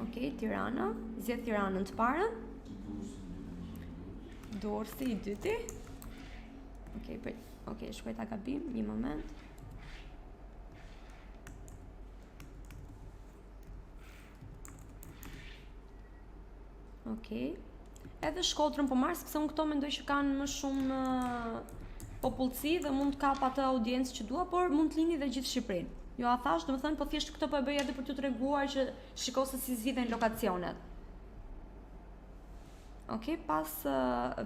A: Okej, Tirana, zgjedh Tiranën të parën. Durrësi i dyti. Okej, shkoj ta gabim, një moment. Okej. Edhe Shkodrën po marr sepse unë këto mendoj që kanë më shumë popullsi dhe mund të kap atë audiencë që dua, por mund të lini dhe gjithë Shqipërinë. Jo, a thash, domethënë po thjesht këtë po e bëj edhe për t'ju treguar që shiko se si zgjidhen lokacionet. Okej, pas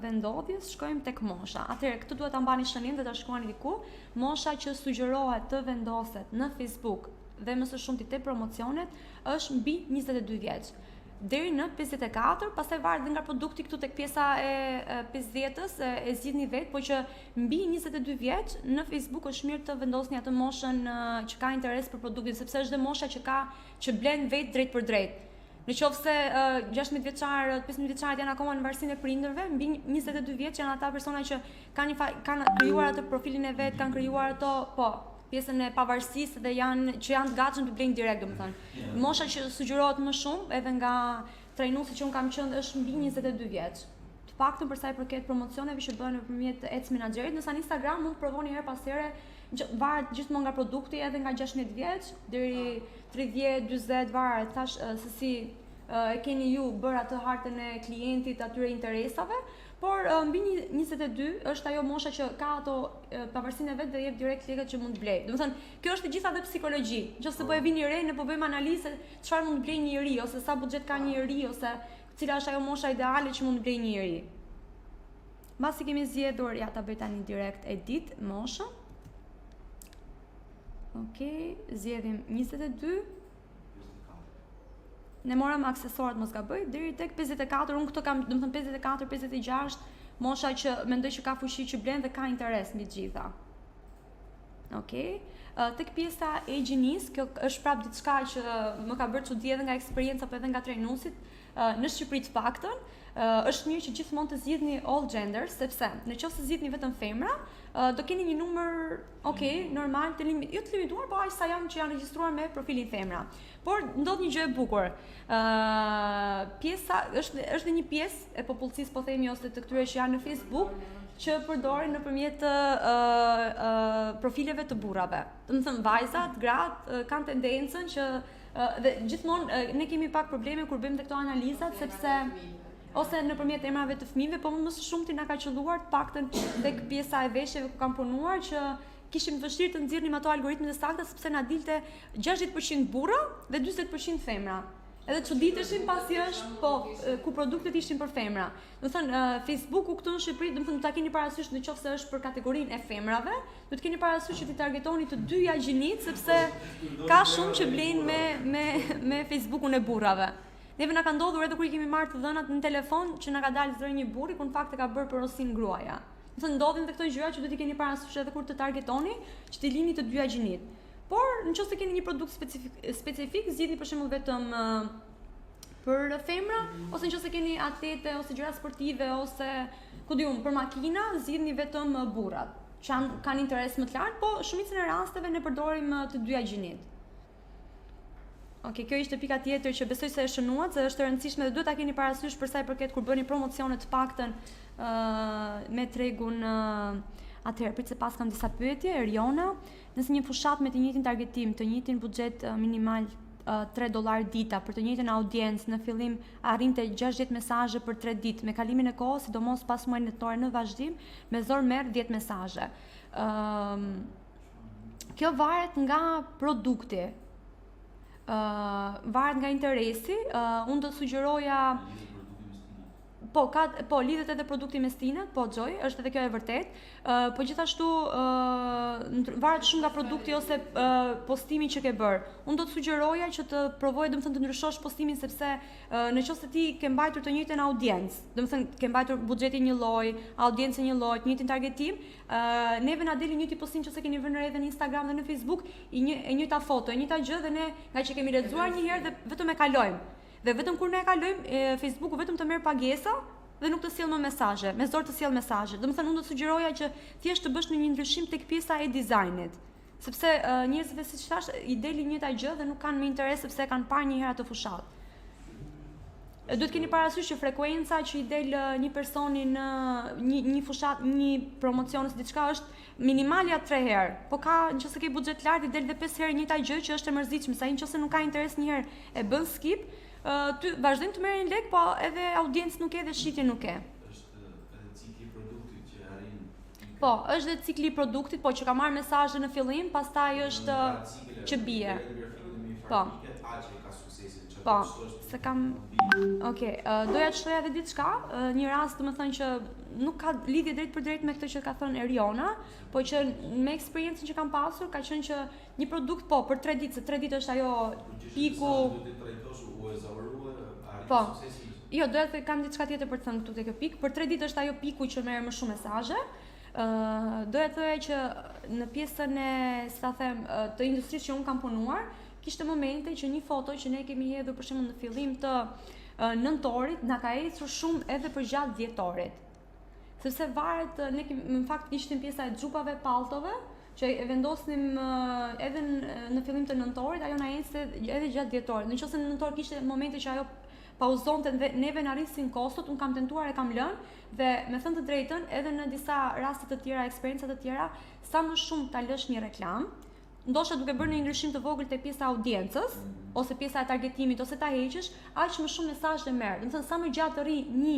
A: vendodhjes shkojmë tek mosha. Atëherë këtë duhet ta mbani shënim dhe ta shkruani diku. Mosha që sugjerohet të vendoset në Facebook dhe më së shumti te promocionet është mbi 22 vjeç. Deri në 54, pastaj varet nga produkti këtu tek pjesa e 50-s, e zgjidhni vetë, po që mbi 22 vjeç në Facebook është mirë të vendosni atë moshën që ka interes për produktin, sepse është dhe mosha që blen vetë drejt për drejt. Në qoftë se 16 vjeçarët, 15 vjeçarët janë akoma në varësinë e prindërve, mbi 22 vjeç janë ata persona që kanë krijuar atë profilin e vet, kanë krijuar ato, pjesën e pavarësisë dhe që janë të gatshëm të blejnë direkt, domethënë. Mosha që sugjerohet më shumë edhe nga trajnuesi që un kam qenë është mbi 22 vjeç. Të paktën për sa i përket promocioneve që bëhen nëpërmjet Ads Managerit, nëse në Instagram mund të provoni her pas here, varet gjithmonë nga produkti, edhe nga 16 vjeç deri 30, 40 varet, thash se si e keni ju bërë atë hartën e klientit, atyre interesave. Por mbi 22 është ajo mosha që ka ato pavarësinë e vet dhe jep direkt lekët që mund të blej. Domethënë, kjo është gjithë atë psikologji. Nëse po e vini re, ne po bëjmë analizë çfarë mund të blejë një njeri ose sa buxhet ka një njeri ose cila është ajo mosha ideale që mund të blejë një njeri. Mbasi kemi zgjedhur, ja ta bëj tani direkt edit moshën. Okej, zgjedhim 22. Ne morëm aksesorët mos gaboj deri tek 54, unë këto kam, domethënë 54, 56, mosha që mendoj që ka fuqi që blen dhe ka interes mbi gjitha. Okej. Tek pjesa e higienisë, kjo është prapë diçka që më ka bërë çudi edhe nga eksperienca apo edhe nga trajnuesit në Shqipëri të paktën. Është mirë që gjithmonë të zgjidhni all genders, sepse nëse zgjidhni vetëm femra, do keni një numër, normal, jo të limituar, po aq sa janë që janë regjistruar me profilin femra. Por ndodh një gjë e bukur. Pjesa është një pjesë e popullsisë, po themi, ose të këtyre që janë në Facebook, që përdorin nëpërmjet profileve të burrave. Domethënë vajzat, gratë kanë tendencën që dhe gjithmonë ne kemi pak probleme kur bëjmë këto analizat, sepse ose nëpërmjet emrave të fëmijëve, po më së shumti na ka qelluar të paktën tek pjesa e veshjeve ku kam punuar që kishim vështirë të nxirrnim ato algoritmet e sakta sepse na dilte 60% burra dhe 40% femra. Edhe çuditeshin pasi është ku produktet ishin për femra. Do thënë Facebooku këtu në Shqipëri, do thënë ta keni parasysh nëse është për kategorinë e femrave, do të keni parasysh që ti targetoni të dyja gjinit sepse ka shumë që blejnë me Facebookun e burrave. Neve na ka ndodhur edhe kur I kemi marrë të dhënat në telefon që na ka dalë zëri një burri, ku në fakt e ka bërë porosin gruaja. Do thënë ndodhin edhe këto gjëra që do t'i keni parasysh edhe kur të targetoni, që t'i lini të dyja gjinit. Por nëse keni një produkt specifik, zgjidhni për shembull vetëm për femra, ose nëse keni atlete ose gjëra sportive ose ku diun për makina, zgjidhni vetëm burrat, që kanë interes më të lartë, po shumicën e rasteve ne përdorim të dyja gjinit. Okej, kjo ishte pika tjetër që besoj se e shënuat, se është e rëndësishme dhe duhet ta keni parasysh për sa I përket kur bëni promocione të paktën me tregun. Atëherë, prit se pas kam disa pyetje. Eriona, nëse një fushat me të njëjtin targetim, të njëjtin buxhet minimal $3 dita për të njëjtën audiencë, në fillim arrinte 60 mesazhe për 3 ditë, me kalimin e kohës, sidomos pas muajit nëntor në vazhdim, me zor merr 10 mesazhe. Kjo varet nga produkti. Varet nga interesi. Unë do të sugjeroja Po, lidhet edhe produkti me stinat, po Xoj, është edhe kjo e vërtet. Po gjithashtu varet shumë nga produkti ose postimi që ke bërë. Unë do të sugjeroja që të provoje të ndryshosh postimin sepse nëse ti ke mbajtur të njëjtën audiencë, domethënë ke mbajtur buxhetin një lloj, audiencën një lloj, të njëjtin targetim, neve na deli një tip postim që keni vënë re edhe në Instagram dhe në Facebook, e njëjta foto, e njëjta gjë dhe ne nga që kemi lexuar një herë dhe vetëm e kalojmë. Dhe vetëm kur ne e kalojmë, Facebooku vetëm të merr pagesa dhe nuk të sjell më mesazhe, me zor të sjell mesazhe. Domethënë unë do të sugjeroja që thjesht të bësh një ndryshim tek pjesa e dizajnit. Sepse njerëzve siç thash, I deli njëjta gjë dhe nuk kanë më interes sepse kanë parë një herë atë fushat. Duhet keni parasysh që frekuenca që I del një personi në një fushat, një promocion ose diçka është minimalja 3 herë. Po ka nëse ke buxhet lart I del edhe 5 herë njëjta gjë që është e mërzitshme. Sa nëse nuk ka interes një herë e bën skip, ty vazhdojmë të merrin lek, po edhe audiencë nuk e dhe shitje nuk e.
F: Është edhe cikli I produktit që arrin.
A: Po, është edhe cikli I produktit, po që ka marrë mesazhe në fillim, pastaj është që bie. Po. Po, se kam. Okej, doja të shtoja edhe diçka, një rast domethënë që nuk ka lidhje drejt për drejt me këtë që ka thënë Eriona, po që me eksperiencën që kam pasur, ka qenë që një produkt po për 3 ditë, se 3 ditë është ajo piku. Po. Jo, doja të kam diçka tjetër për të thënë këtu te kjo pikë. Për 3 ditë është ajo piku që merr më shumë mesazhe. Doja të thoya që në pjesën e, si ta them, të industrisë që un kam punuar, kishte momente që një foto që ne kemi hedhur për shembull në fillim të nëntorit na ka ecur shumë edhe për gjatë dhjetorit. Sepse varet, ne në fakt ishte pjesa e xhupave, palltove, që e vendosnim edhe në fillim të nëntorit, ajo na ecte edhe gjatë dhjetorit. Nëse në nëntor kishte momente që ajo pauzonte dhe neve na rrisin kostot, un kam tentuar e kam lënë dhe me thënë të drejtën, edhe në disa raste të tjera, eksperienca të tjera, sa më shumë ta lësh një reklam, ndoshta duke bërë një ndryshim të vogël te pjesa e audiencës ose pjesa e targetimit ose ta heqësh, aq më shumë mesazhe merr. Do të thënë sa më gjatë rri një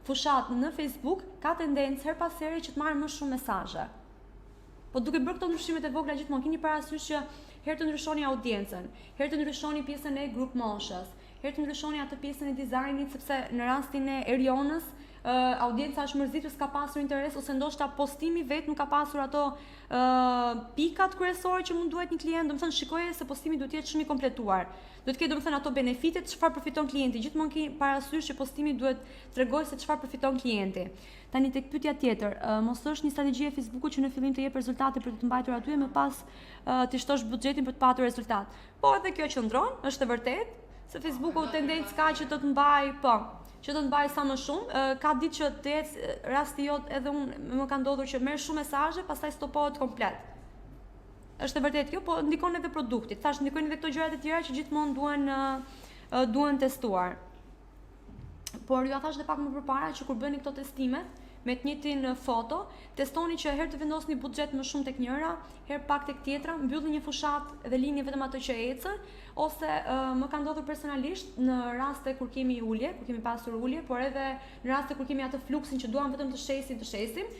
A: fushat në Facebook, ka tendencë her pas here që të marrë më shumë mesazhe. Po duke bërë këto ndryshimet e vogla gjithmonë keni parasysh që herë të ndryshoni audiencën, herë të ndryshoni pjesën e grup moshës, herë të ndryshoni atë pjesën e dizajnit, sepse në rastin e Erionës, audienca është mërzitur, s'ka pasur interes ose ndoshta postimi vet nuk ka pasur ato pikat kryesore që mund duhet një klient, domethënë shikoje se postimi duhet të jetë shumë I kompletuar. Duhet të ketë domethënë ato benefitet çfarë përfiton klienti. Gjithmonë ke parasysh që postimi duhet tregojë se çfarë përfiton klienti. Tani tek pyetja tjetër, mos është një strategji e Facebookut që në fillim të jep rezultate për të mbajtur aty e më pas të shtosh buxhetin për të patur rezultat. Po edhe kjo qëndron, është e vërtetë, se Facebooku tendencë ka që të mbaj, që të mbaj sa më shumë. Ka ditë që të ecë rasti jot, edhe unë më ka ndodhur që merr shumë mesazhe, pastaj stopohet komplet. Është e vërtetë kjo, po ndikon edhe produkti. Thash ndikojnë edhe këto gjërat e tjera që gjithmonë duhen testuar. Por ju a thash edhe pak më përpara që kur bëni këto testimet me të njëjtin foto, testoni që herë të vendosni buxhet më shumë tek njëra, herë pak tek tjetra, mbyllni një fushat dhe lini vetëm ato që ecën, ose më ka ndodhur personalisht në raste kur kemi ulje, kur kemi pasur ulje, por edhe në raste kur kemi atë fluksin që duam vetëm të shesim,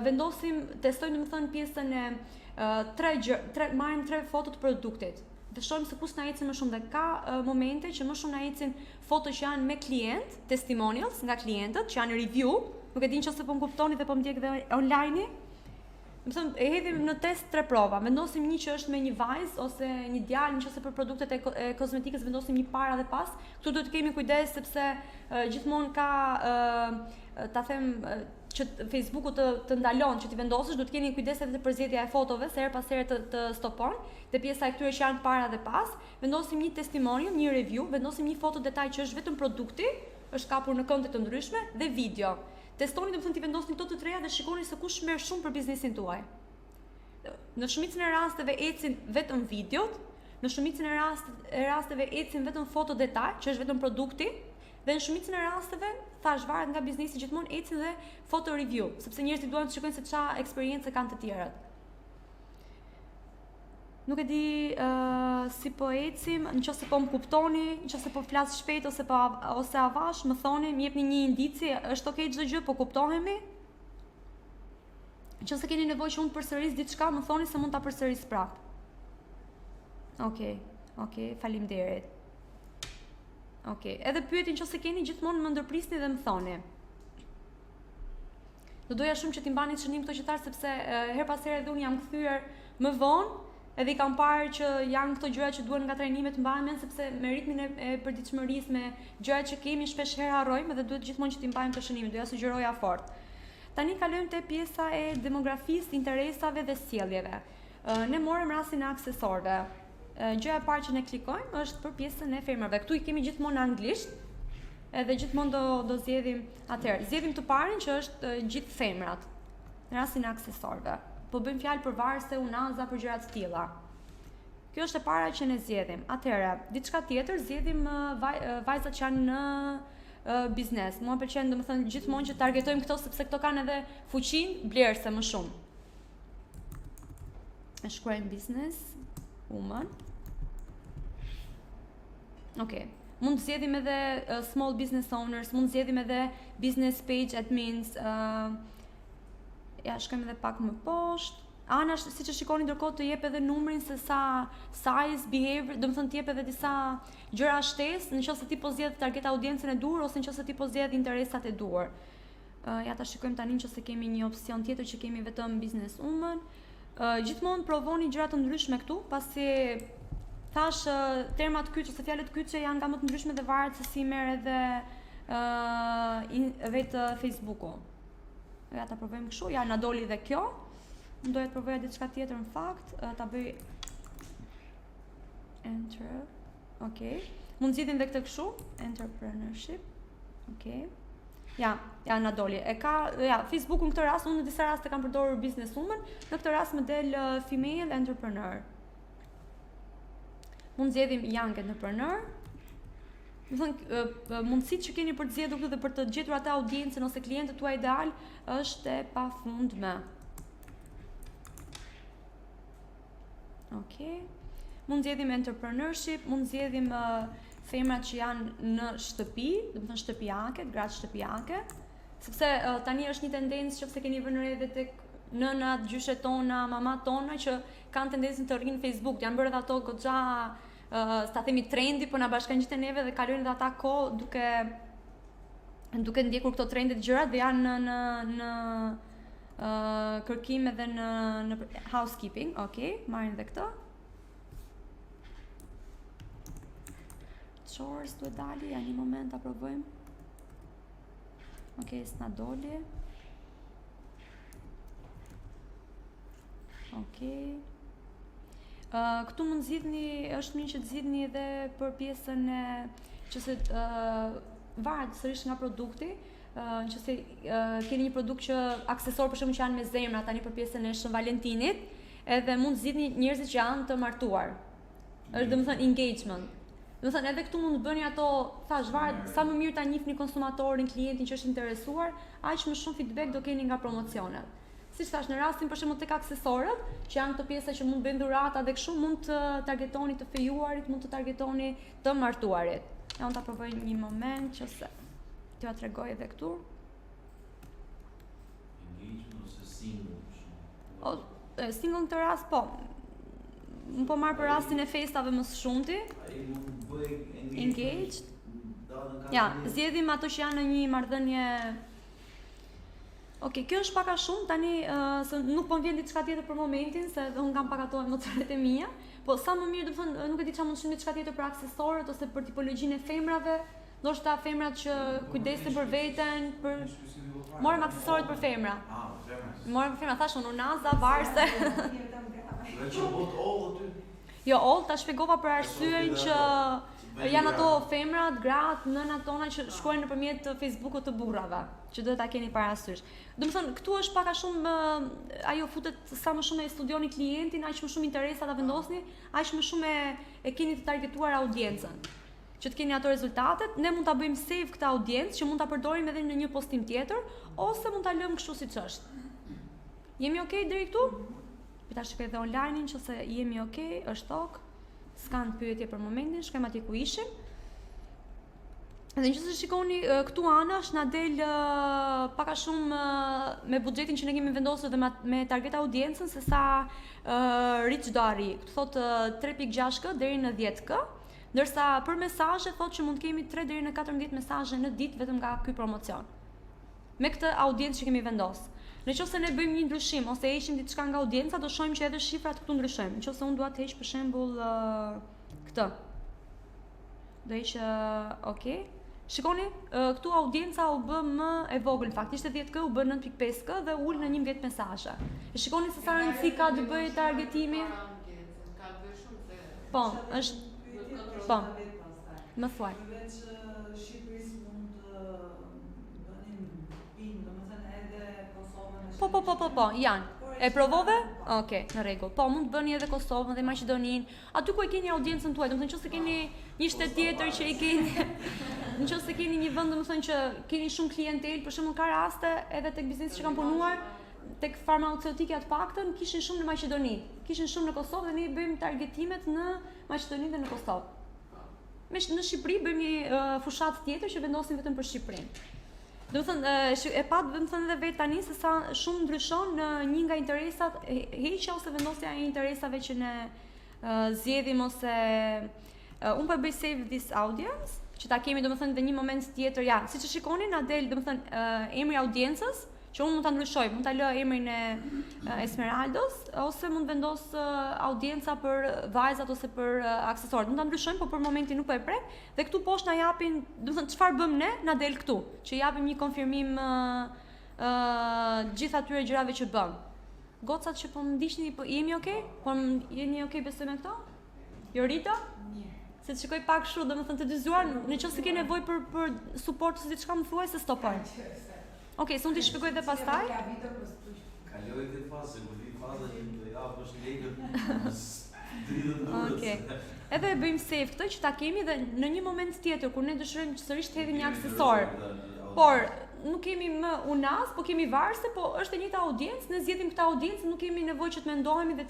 A: vendosim, testojmë domethënë pjesën e marrim 3 foto të produktit. Dhe shohim se kush na ecin më shumë dhe ka momente që më shumë na ecin foto që janë me klient, testimonials nga klientët që janë review, nuk e di nëse po më kuptoni dhe po më ndjek dhe online-i. Më thëmë, e hedhim në test 3 prova, vendosim një që është me një vajzë ose një djalë, nëse për produktet e kozmetikës vendosim një para dhe pas. Këtu duhet të kemi kujdes sepse gjithmonë ka ta them që Facebooku të ndalon që ti vendosësh, duhet të keni kujdes edhe te përzgjedhja e fotove, se her pas here të stopon. Dhe pjesa e këtyre që janë para dhe pas, vendosim një testimonial, një review, vendosim një foto detaj që është vetëm produkti, është kapur në kënde të ndryshme dhe video. Testoni, domethënë ti vendosni këto të treja dhe shikoni se kush merr shumë për biznesin tuaj. Në shumicën e rasteve ecin vetëm videot, në shumicën e rasteve ecin vetëm foto detaj, që është vetëm produkti, dhe në shumicën e rasteve, thash varet nga biznesi gjithmonë ecin dhe foto review, sepse njerëzit duan të shikojnë se çfarë eksperiencë kanë të tjerët. Nuk e di si po ecim, nëse po më kuptoni, nëse po flas shpejt ose avash, më thoni, më jepni një indici, është okay çdo gjë, po kuptohemi? Nëse keni nevojë që unë të përsëris diçka, më thoni se mund ta përsëris prap. Okej, faleminderit. Edhe pyetjen nëse keni gjithmonë më ndërprisni dhe më thoni. Do doja shumë që t'i mbani shënim këto qytetar sepse her pas here edhe unë jam kthyer më vonë. Edhe i kam parë që janë këto gjëra që duhen nga trajnimet të mbahen sepse me ritmin e përditshmërisë, me gjërat që kemi shpesh herë harrojmë dhe duhet gjithmonë që t'i mbajmë të shënimin, doja sugjeroja fort. Tani kalojmë te pjesa e demografisë, interesave dhe sjelljeve. Ne morëm rastin e aksesorëve. Gjëja e parë që ne klikojmë është për pjesën e femrave. Ktu i kemi gjithmonë anglisht. Edhe gjithmonë do zgjedhim atëherë. Zgjedhim të parin që është gjithë femrat. Në rastin e aksesorëve. Po bëjmë fjalë për varse, unaza, për gjëra të tilla. Kjo është e para që ne zgjedhim. Atëherë, diçka tjetër zgjedhim vajzat që janë në biznes. Mua më pëlqen domethënë gjithmonë që targetojmë këto sepse këto kanë edhe fuqinë blerëse më shumë. E shkruajmë business woman. Mund të zgjedhim edhe small business owners, mund të zgjedhim edhe business page admins, ja shkojmë edhe pak më poshtë. Ana, siç e shikoni ndërkohë të jep edhe numrin se sa size, behavior, domethënë të jep edhe disa gjëra shtesë, nëse ti po zgjedh target audiencën e duhur ose nëse ti po zgjedh interesat e duhur. Ja ta shikojmë tani nëse kemi një opsion tjetër që kemi vetëm business woman. Gjithmonë provoni gjëra të ndryshme këtu, pasi thash termat kyç ose fjalët kyçe janë nga më të ndryshme dhe varet se si merr edhe vetë Facebooku. Ja ta provojmë kështu, ja na doli dhe kjo. Doja të provoja diçka tjetër në fakt, ta bëj enter. Mund zgjidhim edhe këtë kështu, entrepreneurship. Ja na doli. Facebooku në këtë rast, unë në disa raste kam përdorur business woman, në këtë rast më del female entrepreneur. Mund zgjedhim young entrepreneur. Mundësitë që keni për të zgjedhur këtu dhe për të gjetur atë audiencën ose klientët tuaj ideal është e pafundme. Mund zgjedhim entrepreneurship, mund zgjedhim femrat që janë në shtëpi, domethënë shtëpiake, gratë shtëpiake, sepse tani është një tendencë nëse keni vënë re edhe tek nënat, gjyshet tona, mamat tona që kanë tendencën të rrinë Facebook, janë bërë edhe ato goxha ta themi trendi, po na bashkangjiten neve dhe kalojnë edhe ata kohë duke ndjekur këto trende të gjërat dhe janë në kërkim edhe në housekeeping. Marrin edhe këtë. Chores duhet dali, ja një moment ta provojmë. S'na doli. Këtu mund zgjidhni, është mirë që të zgjidhni edhe për pjesën e nëse varet sërish nga produkti, nëse keni një produkt që aksesor për shembull që janë me zemra tani për pjesën e Shën Valentinit, edhe mund zgjidhni njerëzit që janë të martuar. Është domethënë engagement. Domethënë edhe këtu mund të bëni ato, thash varet sa më mirë ta njihni konsumatorin, klientin që është interesuar, aq më shumë feedback do keni nga promocionet. Siç thash, në rastin për shembull tek aksesorët, që janë këto pjesa që mund bëjnë dhurata dhe kështu, mund të targetoni të fejuarit, mund të targetoni të martuarit. Unë ta provoj një moment që se t'ja tregoj edhe këtu.
F: Engagement ose single?
A: Single në këtë rast, po. më po marr për rastin e festave më së shumti,
F: Ai nuk bëj
A: engaged.
F: dalën ka.
A: Ja, zgjedhim ato që janë në një marrëdhënie. Okej, kjo është pak a shumë tani se nuk po më vjen diçka tjetër për momentin, se unë kam pak ato emocionet e mia, po sa më mirë, do të thonë, nuk e di çfarë mund të shumë diçka tjetër për aksesorët ose për tipologjinë e femrave, ndoshta femrat që kujdesin për veten, për morëm aksesorët për femra.
F: Ah, femra.
A: Morëm për femra, thash unë Naza, Varse.
F: Dhe që bot all aty.
A: Jo, Oll, ta shpjegova për arsyeën që janë ato femrat, gratë, nënat tona që shkojnë nëpërmjet Facebook-ut të burrave, që duhet ta keni parasysh. Do të thonë, këtu është pak a shumë ajo futet sa më shumë e studioni klientin, aq më shumë interesa ta vendosni, aq më shumë e keni të targetuar audiencën. Që të keni ato rezultatet, ne mund ta bëjmë save këtë audiencë që mund ta përdorim edhe në një postim tjetër, ose mund ta lëmë kështu siç është. Jemi okay deri këtu? Ta shikoj edhe online-in nëse jemi okay, është ok. S'kan pyetje për momentin, shkojmë atje ku ishim. Dhe nëse shikoni këtu anash na del pak a shumë me buxhetin që ne kemi vendosur dhe me target audiencën se sa reach do arri. Këtu thotë 3.6k deri në 10k, ndërsa për mesazhe thotë që mund të kemi 3 deri në 14 mesazhe në ditë vetëm nga ky promocion. Me këtë audiencë që kemi vendosur. Nëse ne bëjmë një ndryshim ose heqim diçka nga audienca, do shohim që edhe shifrat këtu ndryshojnë. Nëse unë dua të heq për shembull këtë. Do heq okay. Shikoni, këtu audienca u bë më e vogël, fakt ishte 10k, u bë 9.5k dhe ul në 11 mesazhe. E shikoni se sa rëndësi ka të bëjë targetimi.
D: Ka të bëjë shumë se
A: Po, është po. Më thuaj.
B: Përveç Shqipërisë mund të bënim PIN, domethënë edhe Kosovën.
A: Po, janë. E provove? Okej, në rregull. Po, mund të bëni edhe Kosovën dhe Maqedoninë. Aty ku e keni audiencën tuaj, domethënë nëse keni një shtet tjetër që e keni, nëse keni një vend domethënë që keni shumë klientel, për shembull ka raste edhe tek biznesi që kanë punuar, tek farmaceutike atë paktën kishin shumë në Maqedoni, kishin shumë në Kosovë dhe ne i bëjmë targetimet në Maqedoni dhe në Kosovë. Në Shqipëri bëjmë një fushat tjetër që vendosim vetëm për Shqipërinë. Do të thënë, e pat do të thënë edhe vetë tani se sa shumë ndryshon në një nga interesat, heqja ose vendosja e interesave që ne zgjedhim ose unë po bëj save this audience, që ta kemi domethënë në një moment tjetër, ja, siç e shikoni na del domethënë emri audiencës, që unë mund ta ndryshoj, mund ta lë emrin e Esmeraldos ose mund vendos audienca për vajzat ose për aksesorët. Mund ta ndryshojmë, por për momentin nuk po e prek. Dhe këtu poshtë na japin, domethënë çfarë bëjmë ne, na del këtu, që japim një konfirmim gjithë atyre gjërave që bëm. Gocat që po më ndiqni, po jemi okay? Po jeni okay besoj me këto? Jorita? Se të shikoj pak kështu, domethënë të dyzuar, nëse ke nevojë për suport ose diçka më thuaj se stopoj. Okej, s'unë t'i shpjegoj dhe pastaj?
F: Kaloj dhe fazë, kur vi faza që të japësh lekët, dridhen durës.
A: Okej. Edhe e bëjmë save këtë që ta kemi dhe në një moment tjetër kur ne dëshirojmë që sërish të hedhim një aksesor. Por nuk kemi më Unas, po kemi Varse, po është e njëjta audiencë, ne zgjedhim këtë audiencë, nuk kemi nevojë që të mendohemi dhe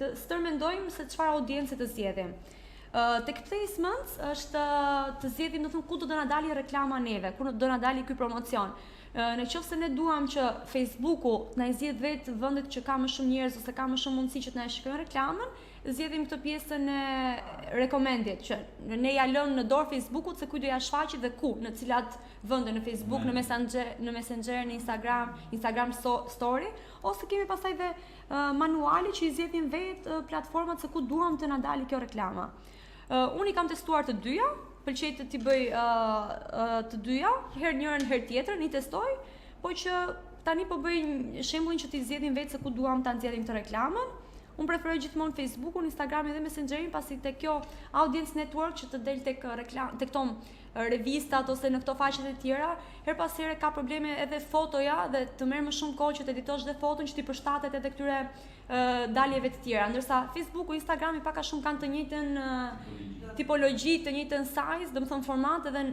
A: të stërmendojmë se çfarë audiencë të zgjedhim. Tek placements është të zgjedhim, do të thënë, ku do na dalë reklama neve, ku do na dalë ky promocion. Në qoftë se ne duam që Facebooku na i zgjedh vetë vendet që ka më shumë njerëz ose ka më shumë mundësi që të na shikojnë reklamën, zgjedhim këtë pjesën e recommended, që ne ja lëmë në dorë Facebookut se kujt do ja shfaqet dhe ku, në cilat vende, në Facebook, në Messenger, në Instagram Story, ose kemi pastaj dhe manuali që i zgjedhim vetë platformat se ku duam të na dalë kjo reklama. Unë i kam testuar të dyja, pëlqej të t'i bëj të dyja, herë njërën herë tjetrën, i testoj, po që tani po bëj shembullin që t'i zgjedhim vetë se ku duam ta nxjerrim të reklamën. Unë preferoj gjithmonë Facebookun, Instagramin dhe Messengerin, pasi tek kjo audience network që të del tek këto revistat ose në këto faqet e tjera, her pas here ka probleme edhe fotoja dhe të merr më shumë kohë që të editosh dhe foton që t'i përshtatet edhe këtyre daljeve të tjera, ndërsa Facebooku, Instagrami pak a shumë kanë të njëjtën tipologji, të njëjtën size, domethënë format dhe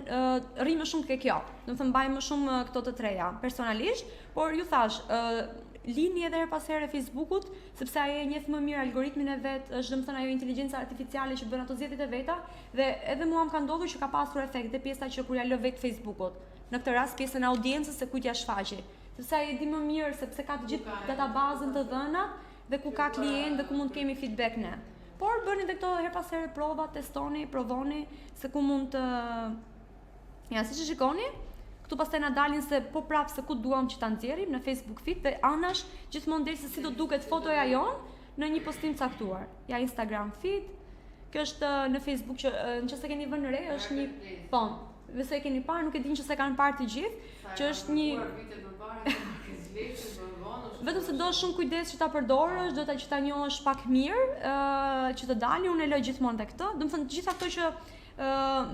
A: rri më shumë ke kjo. Domethënë mbaj më shumë këto të treja personalisht, por ju thash, lini edhe her pas here Facebookut, sepse ai e njeh më mirë algoritmin e vet, është domethënë ajo inteligjenca artificiale që bën ato zgjedhjet e veta, dhe edhe mua më ka ndodhur që ka pasur efekt dhe pjesa që kur ja lë vet Facebookut. Në këtë rast pjesën e audiencës se kujt ja shfaqi. Sepse ai e di më mirë sepse ka të gjithë databazën të dhënat dhe ku ka klient dhe ku mund të kemi feedback ne. por bëni edhe këto her pas here prova, testoni, provoni se ku mund të ja siç e shikoni. Këtu pastaj na dalin se po prap se ku duam që ta nxjerrim në Facebook feed dhe anash gjithmonë deri se si do duket fotoja jon në një postim caktuar. Ja Instagram feed, kjo është në Facebook që nëse keni vënë re është një po, nëse e keni parë nuk e din që se kanë parë të gjithë, që është një vetëm se do shumë kujdes që ta përdorësh, do ta që ta njohësh pak mirë, që të dalë, unë e lë gjithmonë te këtë. Do të thënë të gjitha ato që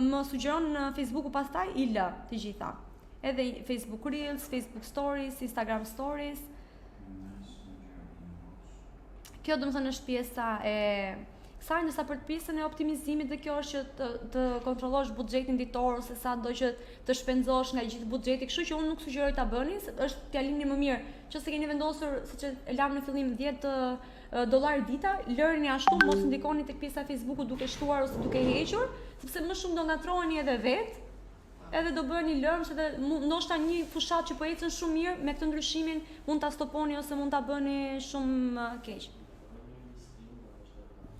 A: më sugjeron Facebooku pastaj i lë të gjitha. Edhe Facebook Reels, Facebook Stories, Instagram Stories. Kjo do të thënë është pjesa e kësaj, ndërsa për pjesën e optimizimit dhe kjo është që të kontrollosh buxhetin ditor ose sa do që të shpenzosh nga gjithë buxheti, kështu që unë nuk sugjeroj ta bëni, se është t'ia lini më mirë. Nëse keni vendosur, siç e lam në fillim, $10 dita, lërini ashtu, mos ndikoni tek pjesa e Facebookut duke shtuar ose duke hequr, sepse më shumë do ngatroheni edhe vetë. Edhe do bëni lërmsh edhe ndoshta një fushat që po ecën shumë mirë, me këtë ndryshimin mund ta stoponi ose mund ta bëni shumë keq.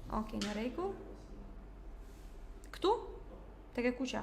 A: Okej, në rregull. Këtu? Tek e kuqja.